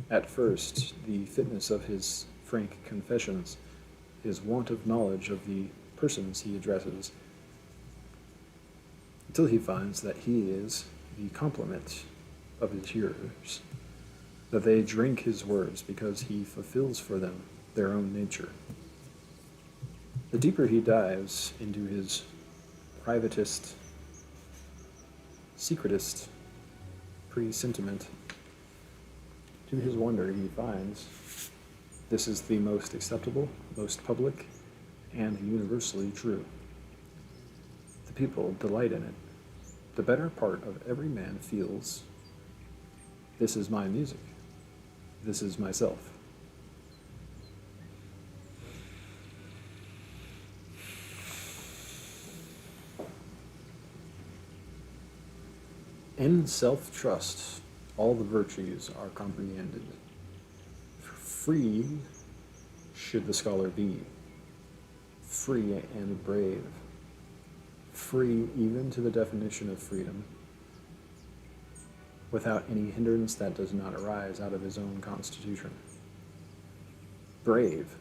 at first the fitness of his frank confessions, his want of knowledge of the persons he addresses, until he finds that he is the complement of his hearers, that they drink his words because he fulfills for them their own nature. The deeper he dives into his privatist, secretist presentiment, to his wonder he finds this is the most acceptable, most public, and universally true. The people delight in it. The better part of every man feels, this is my music. This is myself. In self-trust, all the virtues are comprehended. Free should the scholar be, free and brave, free even to the definition of freedom, without any hindrance that does not arise out of his own constitution. Brave,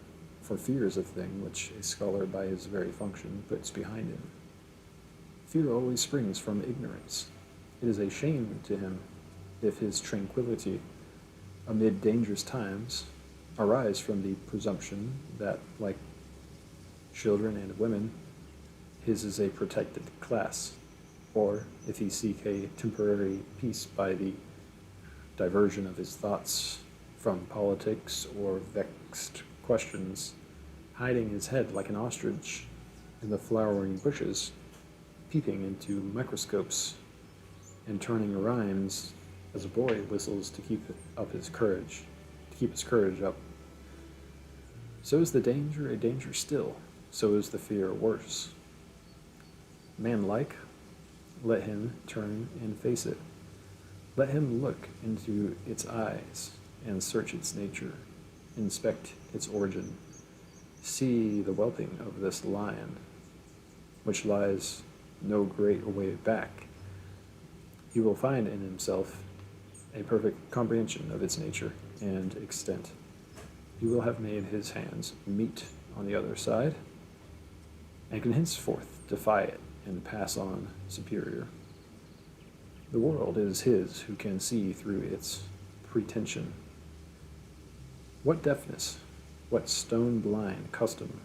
for fear is a thing which a scholar by his very function puts behind him. Fear always springs from ignorance. It is a shame to him if his tranquillity amid dangerous times arise from the presumption that, like children and women, his is a protected class, or if he seek a temporary peace by the diversion of his thoughts from politics or vexed questions, hiding his head like an ostrich in the flowering bushes, peeping into microscopes, and turning rhymes as a boy whistles to keep his courage up. So is the danger a danger still, so is the fear worse. Man-like, let him turn and face it. Let him look into its eyes and search its nature, inspect its origin, see the whelping of this lion, which lies no great way back. He will find in himself a perfect comprehension of its nature and extent. He will have made his hands meet on the other side, and can henceforth defy it and pass on superior. The world is his who can see through its pretension. What deafness, what stone-blind custom,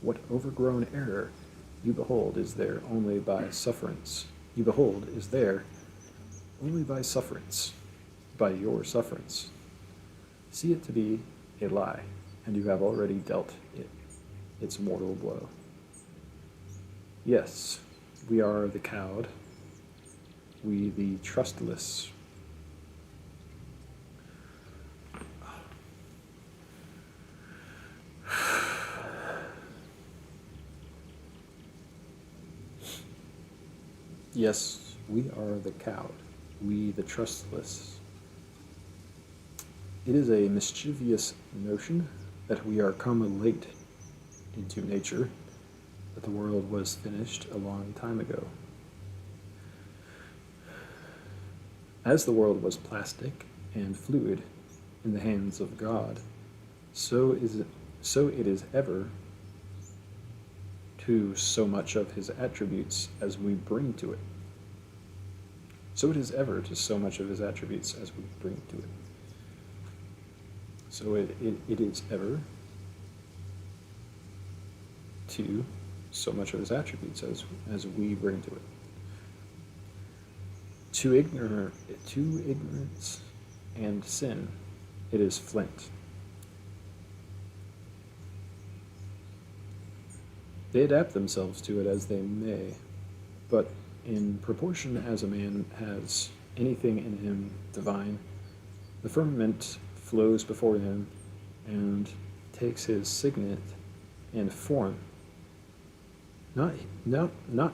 what overgrown error you behold is there only by sufferance. You behold is there only by sufferance, by your sufferance. See it to be a lie, and you have already dealt it its mortal blow. Yes, we are the cowed, we the trustless. Yes, we are the cowed, we the trustless. It is a mischievous notion that we are come late into nature, that the world was finished a long time ago. As the world was plastic and fluid in the hands of God, so it is ever to so much of his attributes as we bring to it. So it is ever to so much of his attributes as we bring to it. So it is ever to so much of his attributes as we bring to it. To ignorance and sin, it is flint. They adapt themselves to it as they may, but in proportion as a man has anything in him divine, the firmament flows before him and takes his signet and form. Not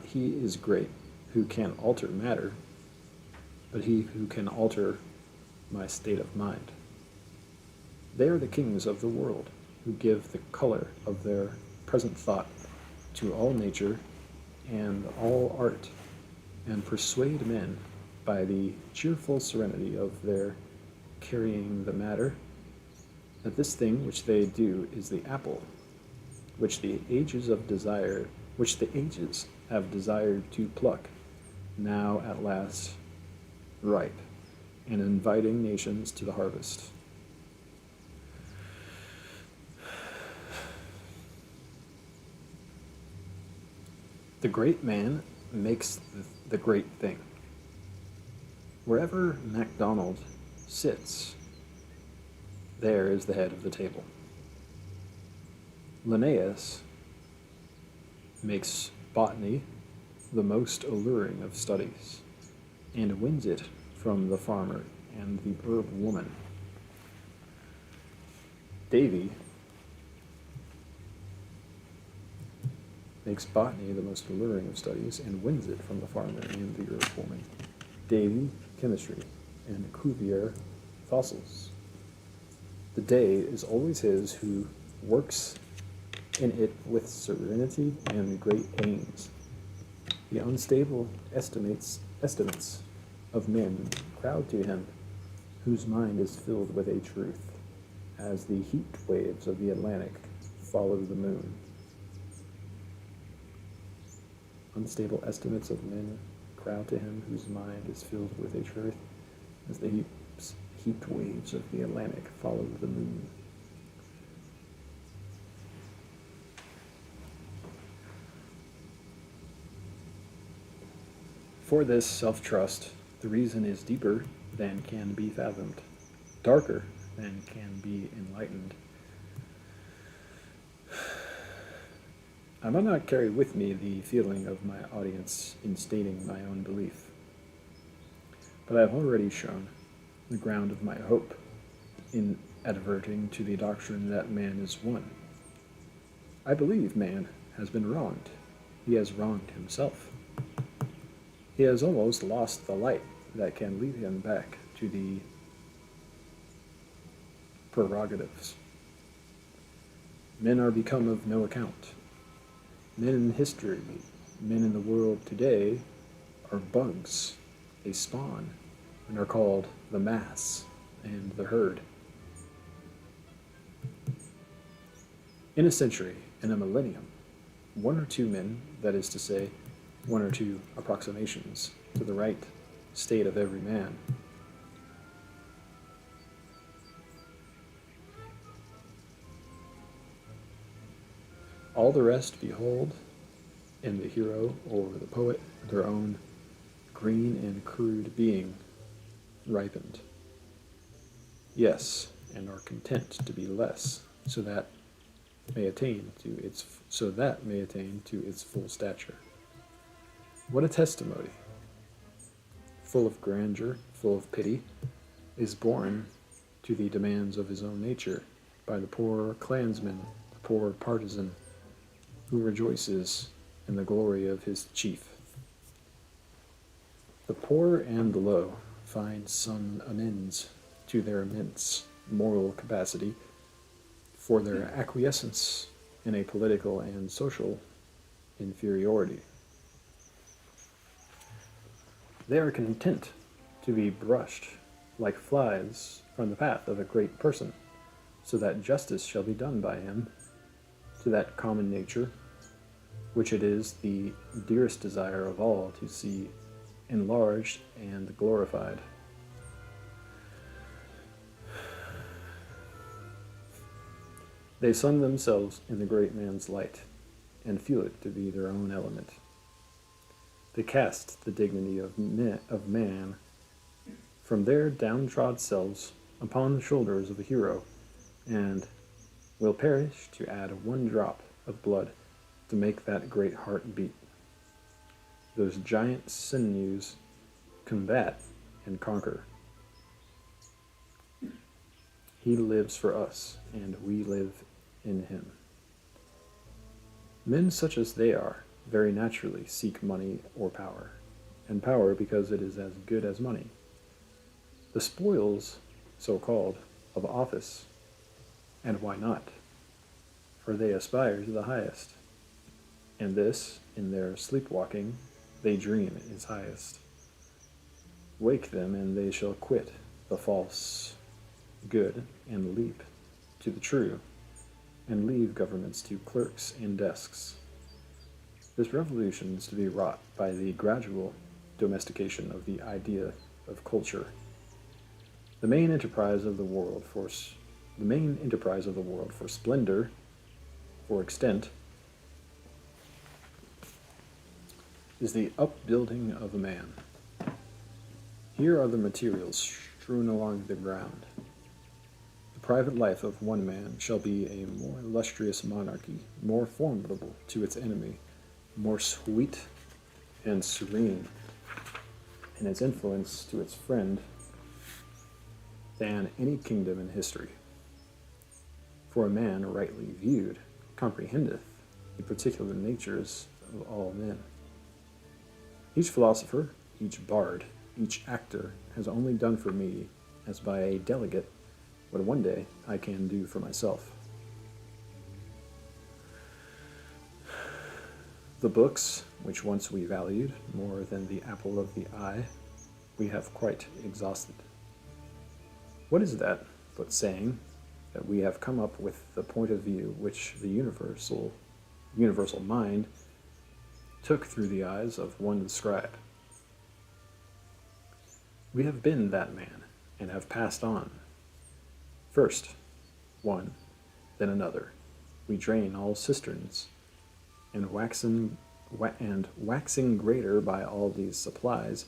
he is great who can alter matter, but he who can alter my state of mind. They are the kings of the world, who give the color of their present thought to all nature and all art, and persuade men by the cheerful serenity of their carrying the matter, that this thing which they do is the apple, which the ages have desired to pluck, now at last ripe, and inviting nations to the harvest. The great man makes the great thing. Wherever MacDonald sits, there is the head of the table. Linnaeus makes botany the most alluring of studies, and wins it from the farmer and the herb woman. Davy makes botany the most alluring of studies, and wins it from the farmer and the herb woman. Davy, chemistry, and Cuvier, fossils. The day is always his who works in it with serenity and great pains. The unstable estimates of men crowd to him, whose mind is filled with a truth, as the heat waves of the Atlantic follow the moon. Unstable estimates of men crowd to him whose mind is filled with a truth, as the heaped waves of the Atlantic follow the moon. For this self-trust, the reason is deeper than can be fathomed, darker than can be enlightened. I might not carry with me the feeling of my audience in stating my own belief, but I have already shown the ground of my hope in adverting to the doctrine that man is one. I believe man has been wronged. He has wronged himself. He has almost lost the light that can lead him back to the prerogatives. Men are become of no account. Men in history, men in the world today, are bugs, a spawn, and are called the mass and the herd. In a century, in a millennium, one or two men, that is to say, one or two approximations to the right state of every man, all the rest behold in the hero or the poet their own green and crude being ripened. Yes, and are content to be less, so that may attain to its full stature. What a testimony! Full of grandeur, full of pity, is born to the demands of his own nature by the poor clansman, the poor partisan, who rejoices in the glory of his chief. The poor and the low find some amends to their immense moral capacity for their acquiescence in a political and social inferiority. They are content to be brushed like flies from the path of a great person, so that justice shall be done by him to that common nature, which it is the dearest desire of all to see enlarged and glorified. They sun themselves in the great man's light, and feel it to be their own element. They cast the dignity of man from their downtrodden selves upon the shoulders of the hero, and will perish to add one drop of blood to make that great heart beat. Those giant sinews combat and conquer. He lives for us, and we live in him. Men such as they are very naturally seek money or power, and power because it is as good as money. The spoils, so-called, of office, and why not? For they aspire to the highest, and this, in their sleepwalking, they dream is highest. Wake them, and they shall quit the false good and leap to the true, and leave governments to clerks and desks. This revolution is to be wrought by the gradual domestication of the idea of culture. The main enterprise of the world for splendor, for extent, is the upbuilding of a man. Here are the materials strewn along the ground. The private life of one man shall be a more illustrious monarchy, more formidable to its enemy, more sweet and serene in its influence to its friend than any kingdom in history. For a man rightly viewed comprehendeth the particular natures of all men. Each philosopher, each bard, each actor has only done for me, as by a delegate, what one day I can do for myself. The books, which once we valued more than the apple of the eye, we have quite exhausted. What is that but saying, that we have come up with the point of view which the universal mind took through the eyes of one scribe. We have been that man, and have passed on. First one, then another, we drain all cisterns, and waxing greater by all these supplies,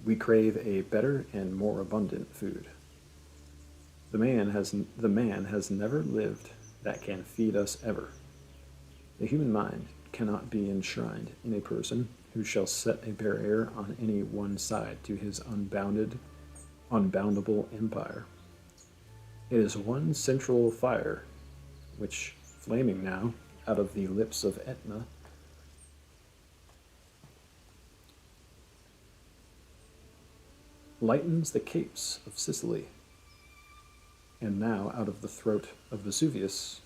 we crave a better and more abundant food. The man has never lived that can feed us ever. The human mind cannot be enshrined in a person who shall set a barrier on any one side to his unboundable empire. It is one central fire, which, flaming now out of the lips of Etna, lightens the capes of Sicily, and now out of the throat of Vesuvius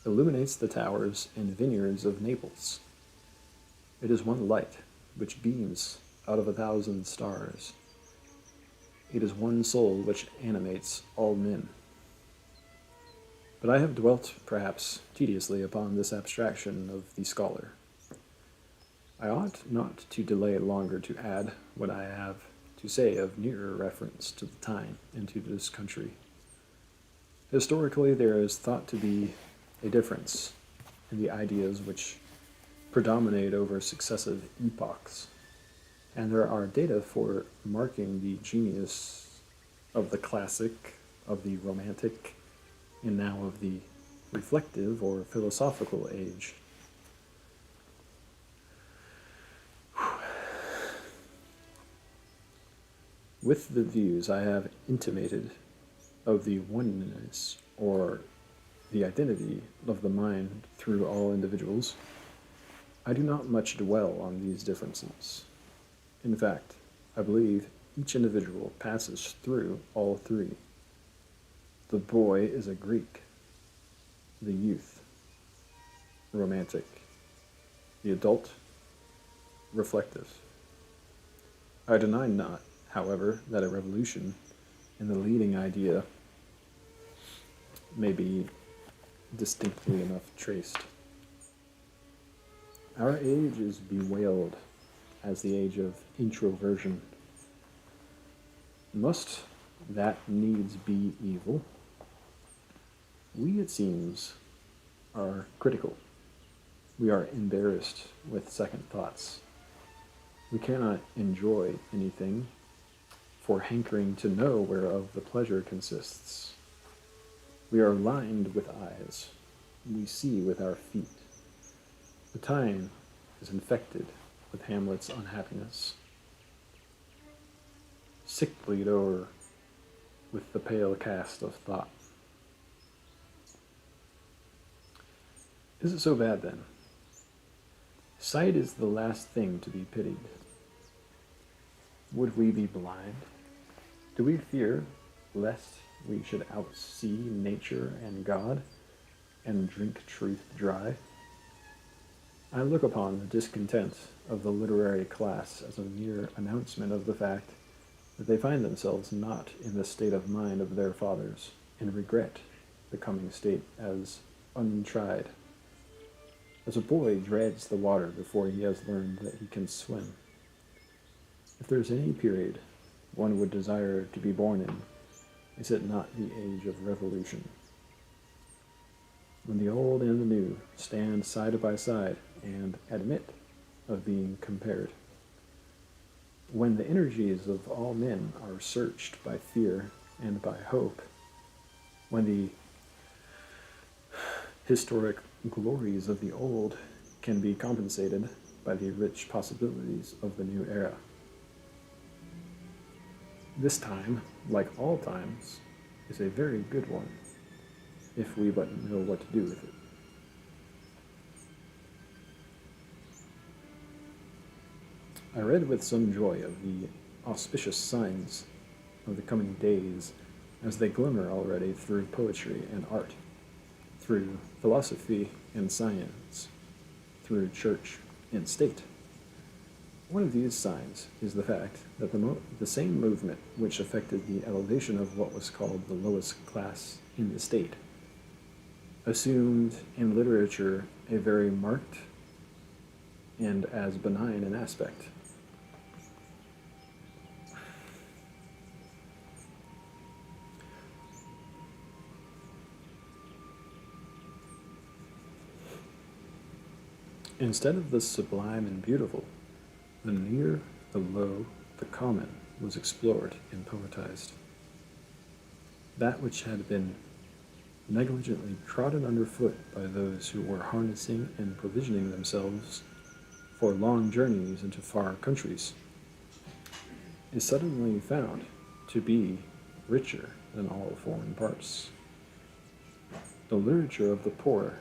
illuminates the towers and vineyards of Naples. It is one light which beams out of 1,000 stars. It is one soul which animates all men. But I have dwelt, perhaps tediously, upon this abstraction of the scholar. I ought not to delay longer to add what I have to say of nearer reference to the time and to this country. Historically, there is thought to be a difference in the ideas which predominate over successive epochs, and there are data for marking the genius of the classic, of the romantic, and now of the reflective or philosophical age. With the views I have intimated of the oneness or the identity of the mind through all individuals, I do not much dwell on these differences. In fact, I believe each individual passes through all three. The boy is a Greek, the youth, romantic, the adult, reflective. I deny not, however, that a revolution in the leading idea may be distinctly enough traced. Our age is bewailed as the age of introversion. Must that needs be evil? We, it seems, are critical. We are embarrassed with second thoughts. We cannot enjoy anything for hankering to know whereof the pleasure consists. We are lined with eyes. We see with our feet. The time is infected with Hamlet's unhappiness, sicklied o'er with the pale cast of thought. Is it so bad, then? Sight is the last thing to be pitied. Would we be blind? Do we fear lest we should outsee nature and God, and drink truth dry? I look upon the discontent of the literary class as a mere announcement of the fact that they find themselves not in the state of mind of their fathers, and regret the coming state as untried. As a boy dreads the water before he has learned that he can swim. If there is any period one would desire to be born in, is it not the age of revolution? When the old and the new stand side by side and admit of being compared. When the energies of all men are searched by fear and by hope. When the historic glories of the old can be compensated by the rich possibilities of the new era. This time, like all times, is a very good one, if we but know what to do with it. I read with some joy of the auspicious signs of the coming days as they glimmer already through poetry and art, through philosophy and science, through church and state. One of these signs is the fact that the same movement which affected the elevation of what was called the lowest class in the state assumed in literature a very marked and as benign an aspect. Instead of the sublime and beautiful, the near, the low, the common was explored and poetized. That which had been negligently trodden underfoot by those who were harnessing and provisioning themselves for long journeys into far countries is suddenly found to be richer than all foreign parts. The literature of the poor,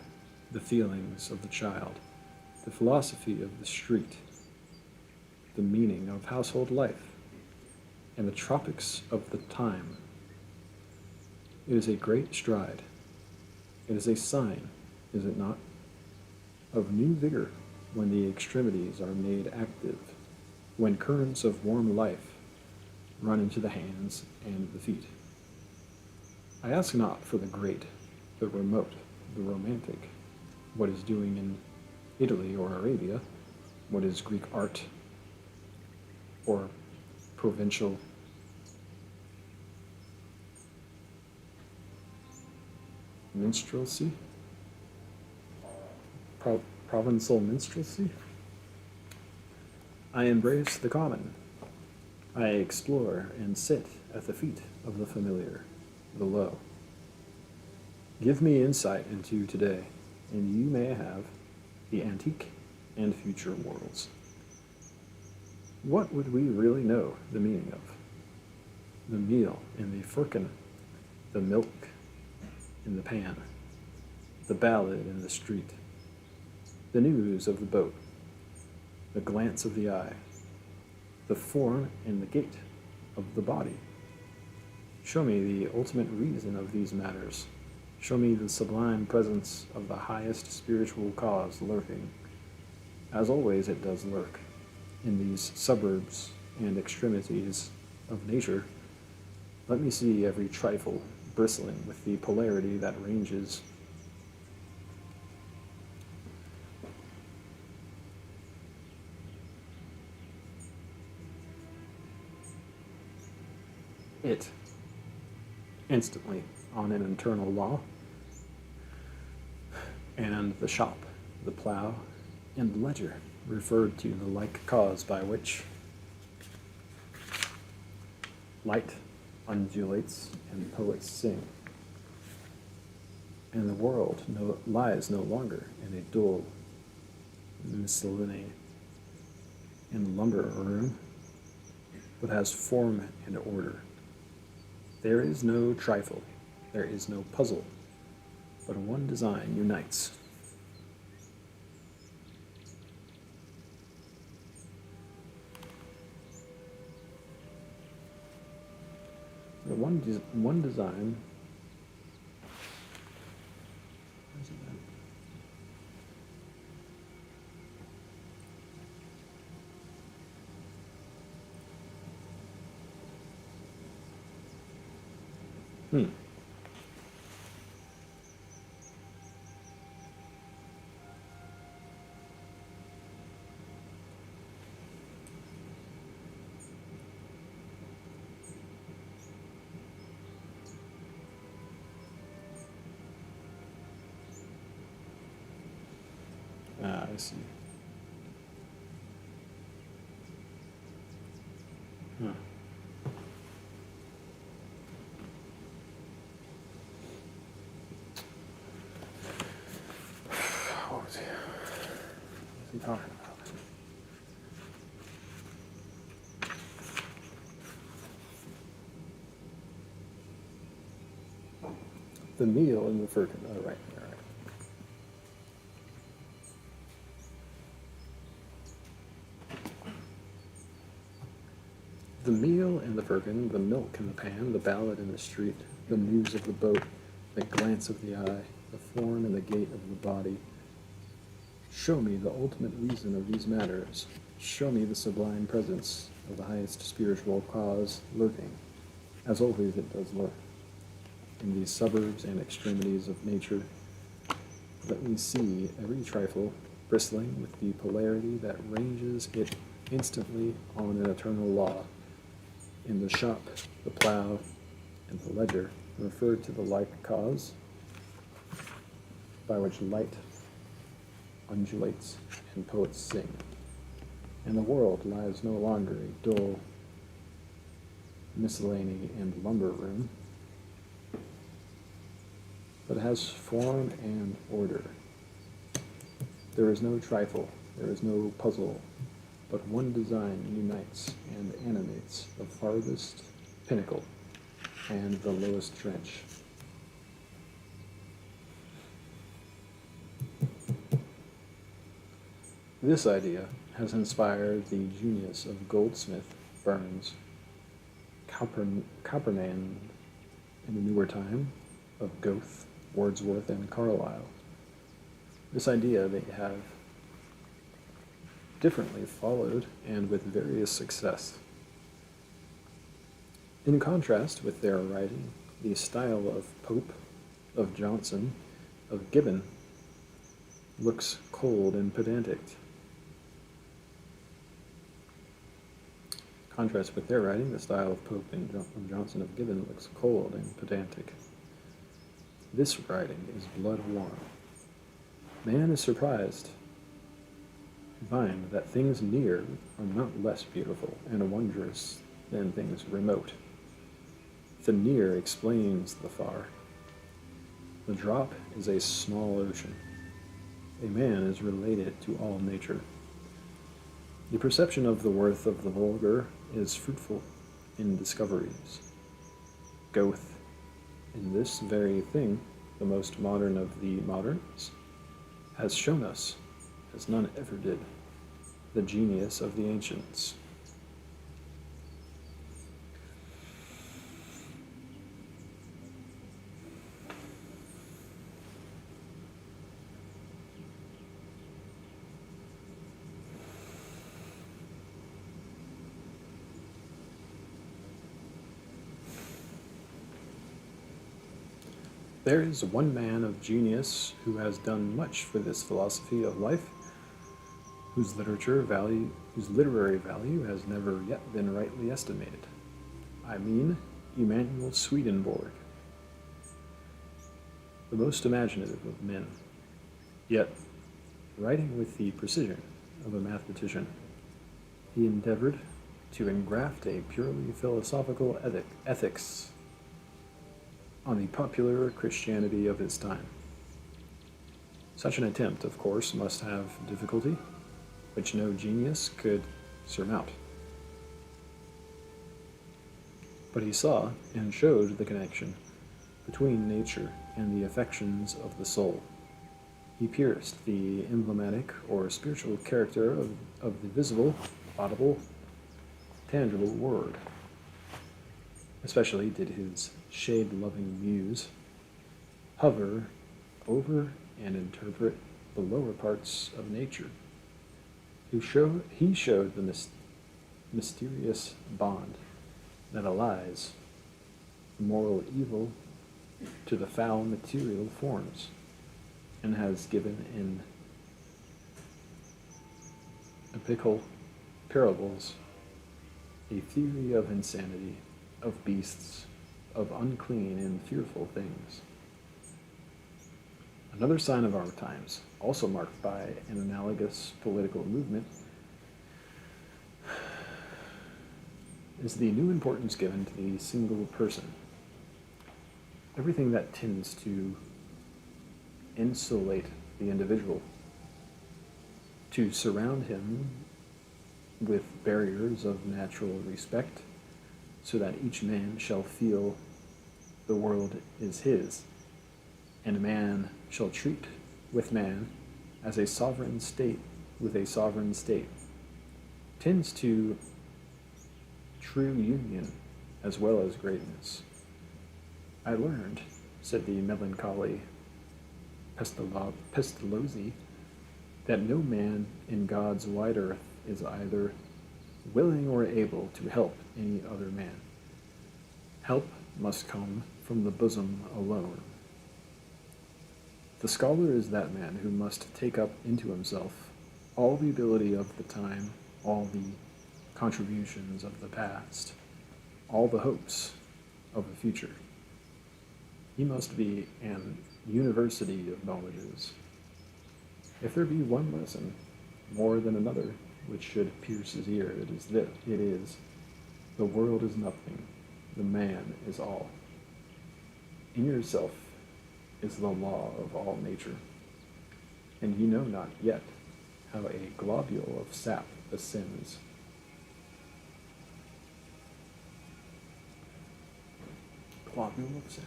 the feelings of the child, the philosophy of the street, the meaning of household life, and the tropics of the time. It is a great stride. It is a sign, is it not, of new vigor when the extremities are made active, when currents of warm life run into the hands and the feet. I ask not for the great, the remote, the romantic, what is doing in Italy or Arabia, what is Greek art or provincial minstrelsy, provençal minstrelsy. I embrace the common. I explore and sit at the feet of the familiar, the low. Give me insight into today, and you may have the antique and future worlds. What would we really know the meaning of? The meal in the firkin, the milk in the pan, the ballad in the street, the news of the boat, the glance of the eye, the form and the gait of the body. Show me the ultimate reason of these matters. Show me the sublime presence of the highest spiritual cause lurking, as always it does lurk, in these suburbs and extremities of nature. Let me see every trifle bristling with the polarity that ranges. It, instantly on an internal law, and the shop, the plough, and the ledger referred to the like cause by which light undulates and poets sing, and the world lies no longer in a dull miscellany in the lumber room, but has form and order. There is no trifle, there is no puzzle, but one design unites. The one design. Where's it at? I see. Huh. What was he talking about? The meal in the firkin. Oh, right. All right. The meal in the firkin, the milk in the pan, the ballad in the street, the news of the boat, the glance of the eye, the form and the gait of the body. Show me the ultimate reason of these matters. Show me the sublime presence of the highest spiritual cause lurking, as always it does lurk, in these suburbs and extremities of nature. Let me see every trifle bristling with the polarity that ranges it instantly on an eternal law. In the shop, the plough, and the ledger referred to the like cause, by which light undulates and poets sing, and the world lies no longer a dull miscellany and lumber room, but has form and order. There is no trifle, there is no puzzle, but one design unites and animates the farthest pinnacle and the lowest trench. This idea has inspired the genius of Goldsmith, Burns, Copperman in the newer time, of Goethe, Wordsworth, and Carlyle. This idea they have differently followed and with various success. In contrast with their writing, the style of Pope, of Johnson, of Gibbon looks cold and pedantic. Contrast with their writing, the style of Pope and of Johnson of Gibbon looks cold and pedantic. This writing is blood warm. Man is surprised to find that things near are not less beautiful and wondrous than things remote. The near explains the far. The drop is a small ocean. A man is related to all nature. The perception of the worth of the vulgar is fruitful in discoveries. Goethe, in this very thing, the most modern of the moderns, has shown us, as none ever did, the genius of the ancients. There is one man of genius who has done much for this philosophy of life, whose literary value has never yet been rightly estimated. I mean Emanuel Swedenborg, the most imaginative of men, yet writing with the precision of a mathematician. He endeavored to engraft a purely philosophical ethics on the popular Christianity of his time. Such an attempt, of course, must have difficulty, which no genius could surmount. But he saw and showed the connection between nature and the affections of the soul. He pierced the emblematic or spiritual character of the visible, audible, tangible word. Especially did his shade-loving muse hover over and interpret the lower parts of nature. He showed the mysterious bond that allies moral evil to the foul material forms, and has given in epical parables a theory of insanity, of beasts, of unclean and fearful things. Another sign of our times, also marked by an analogous political movement, is the new importance given to the single person. Everything that tends to insulate the individual, to surround him with barriers of natural respect, so that each man shall feel the world is his, and man shall treat with man as a sovereign state with a sovereign state, tends to true union as well as greatness. I learned, said the melancholy Pestalozzi, that no man in God's wide earth is either willing or able to help any other man. Help must come from the bosom alone. The scholar is that man who must take up into himself all the ability of the time, all the contributions of the past, all the hopes of the future. He must be an university of knowledges. If there be one lesson more than another which should pierce his ear, it is this: the world is nothing, the man is all. In yourself is the law of all nature, and ye know not yet how a globule of sap ascends. Globule of sap.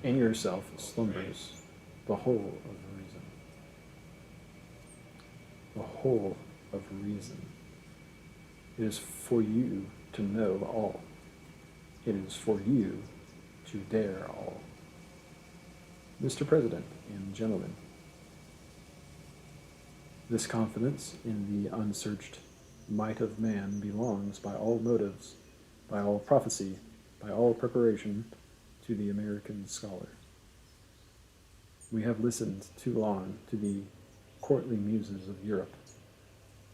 In yourself slumbers the whole of reason. The whole of reason. It is for you to know all. It is for you to dare all. Mr. President and gentlemen, this confidence in the unsearched might of man belongs by all motives, by all prophecy, by all preparation, to the American scholar. We have listened too long to the courtly muses of Europe.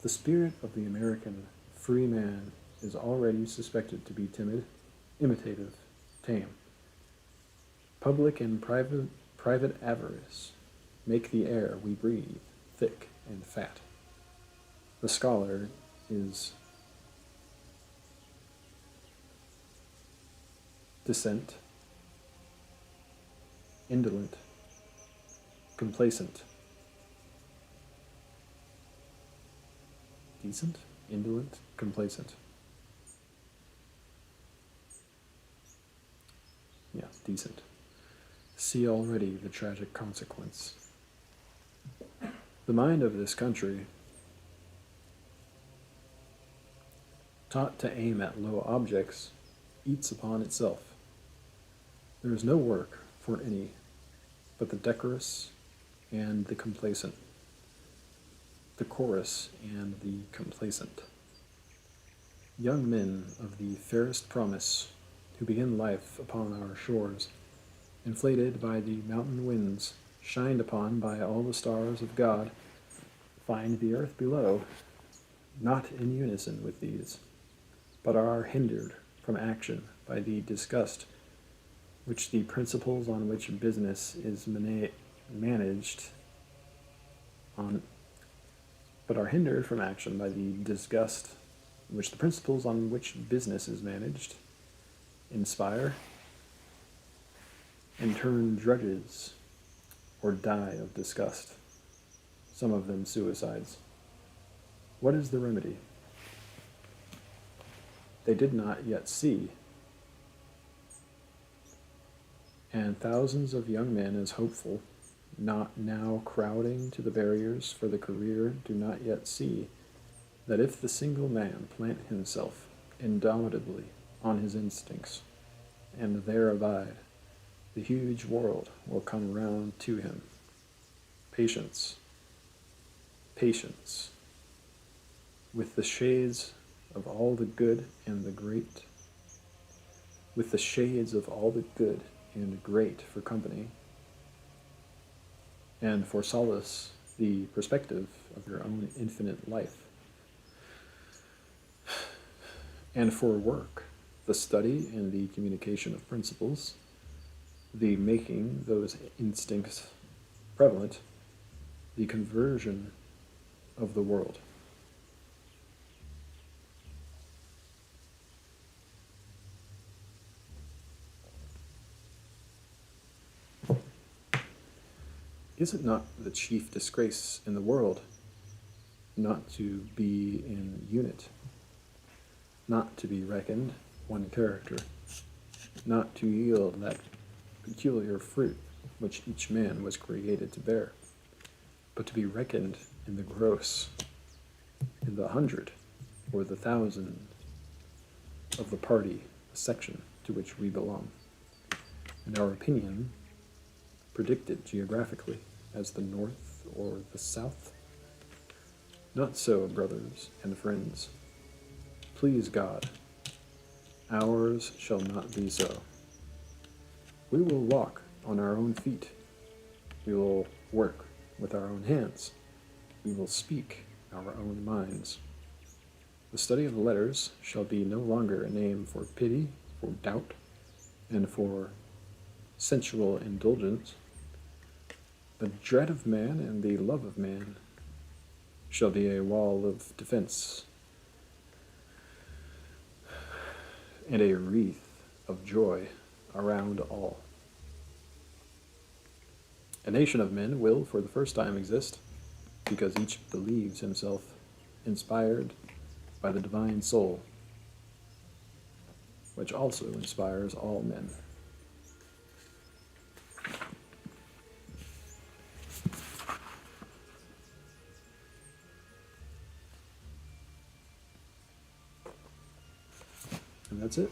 The spirit of the American free man is already suspected to be timid, imitative, tame. Public and private avarice make the air we breathe thick and fat. The scholar is decent, indolent, complacent. Decent, indolent, complacent. Yeah, decent. See already the tragic consequence. The mind of this country, taught to aim at low objects, eats upon itself. There is no work for any but the decorous and the complacent, the chorus and the complacent. Young men of the fairest promise, who begin life upon our shores, inflated by the mountain winds, shined upon by all the stars of God, find the earth below not in unison with these, but are hindered from action by the disgust which the principles on which business is managed on, but are hindered from action by the disgust which the principles on which business is managed inspire, and turn drudges or die of disgust, some of them suicides. What is the remedy? They did not yet see, and thousands of young men as hopeful, not now crowding to the barriers for the career, do not yet see that if the single man plant himself indomitably on his instincts, and there abide, the huge world will come round to him. Patience, patience, with the shades of all the good and the great, with the shades of all the good and great for company, and for solace the perspective of your own infinite life, and for work the study and the communication of principles, the making those instincts prevalent, the conversion of the world. Is it not the chief disgrace in the world not to be in unit, not to be reckoned one character, not to yield that peculiar fruit which each man was created to bear? but to be reckoned in the gross, in the 100, or the 1,000 of the party, the section to which we belong, and our opinion predicted geographically as the north or the south. Not so, brothers and friends. Please God, ours shall not be so. We will walk on our own feet. We will work with our own hands. We will speak our own minds. The study of the letters shall be no longer a name for pity, for doubt, and for sensual indulgence. The dread of man and the love of man shall be a wall of defense and a wreath of joy around all. A nation of men will for the first time exist because each believes himself inspired by the divine soul, which also inspires all men. And that's it.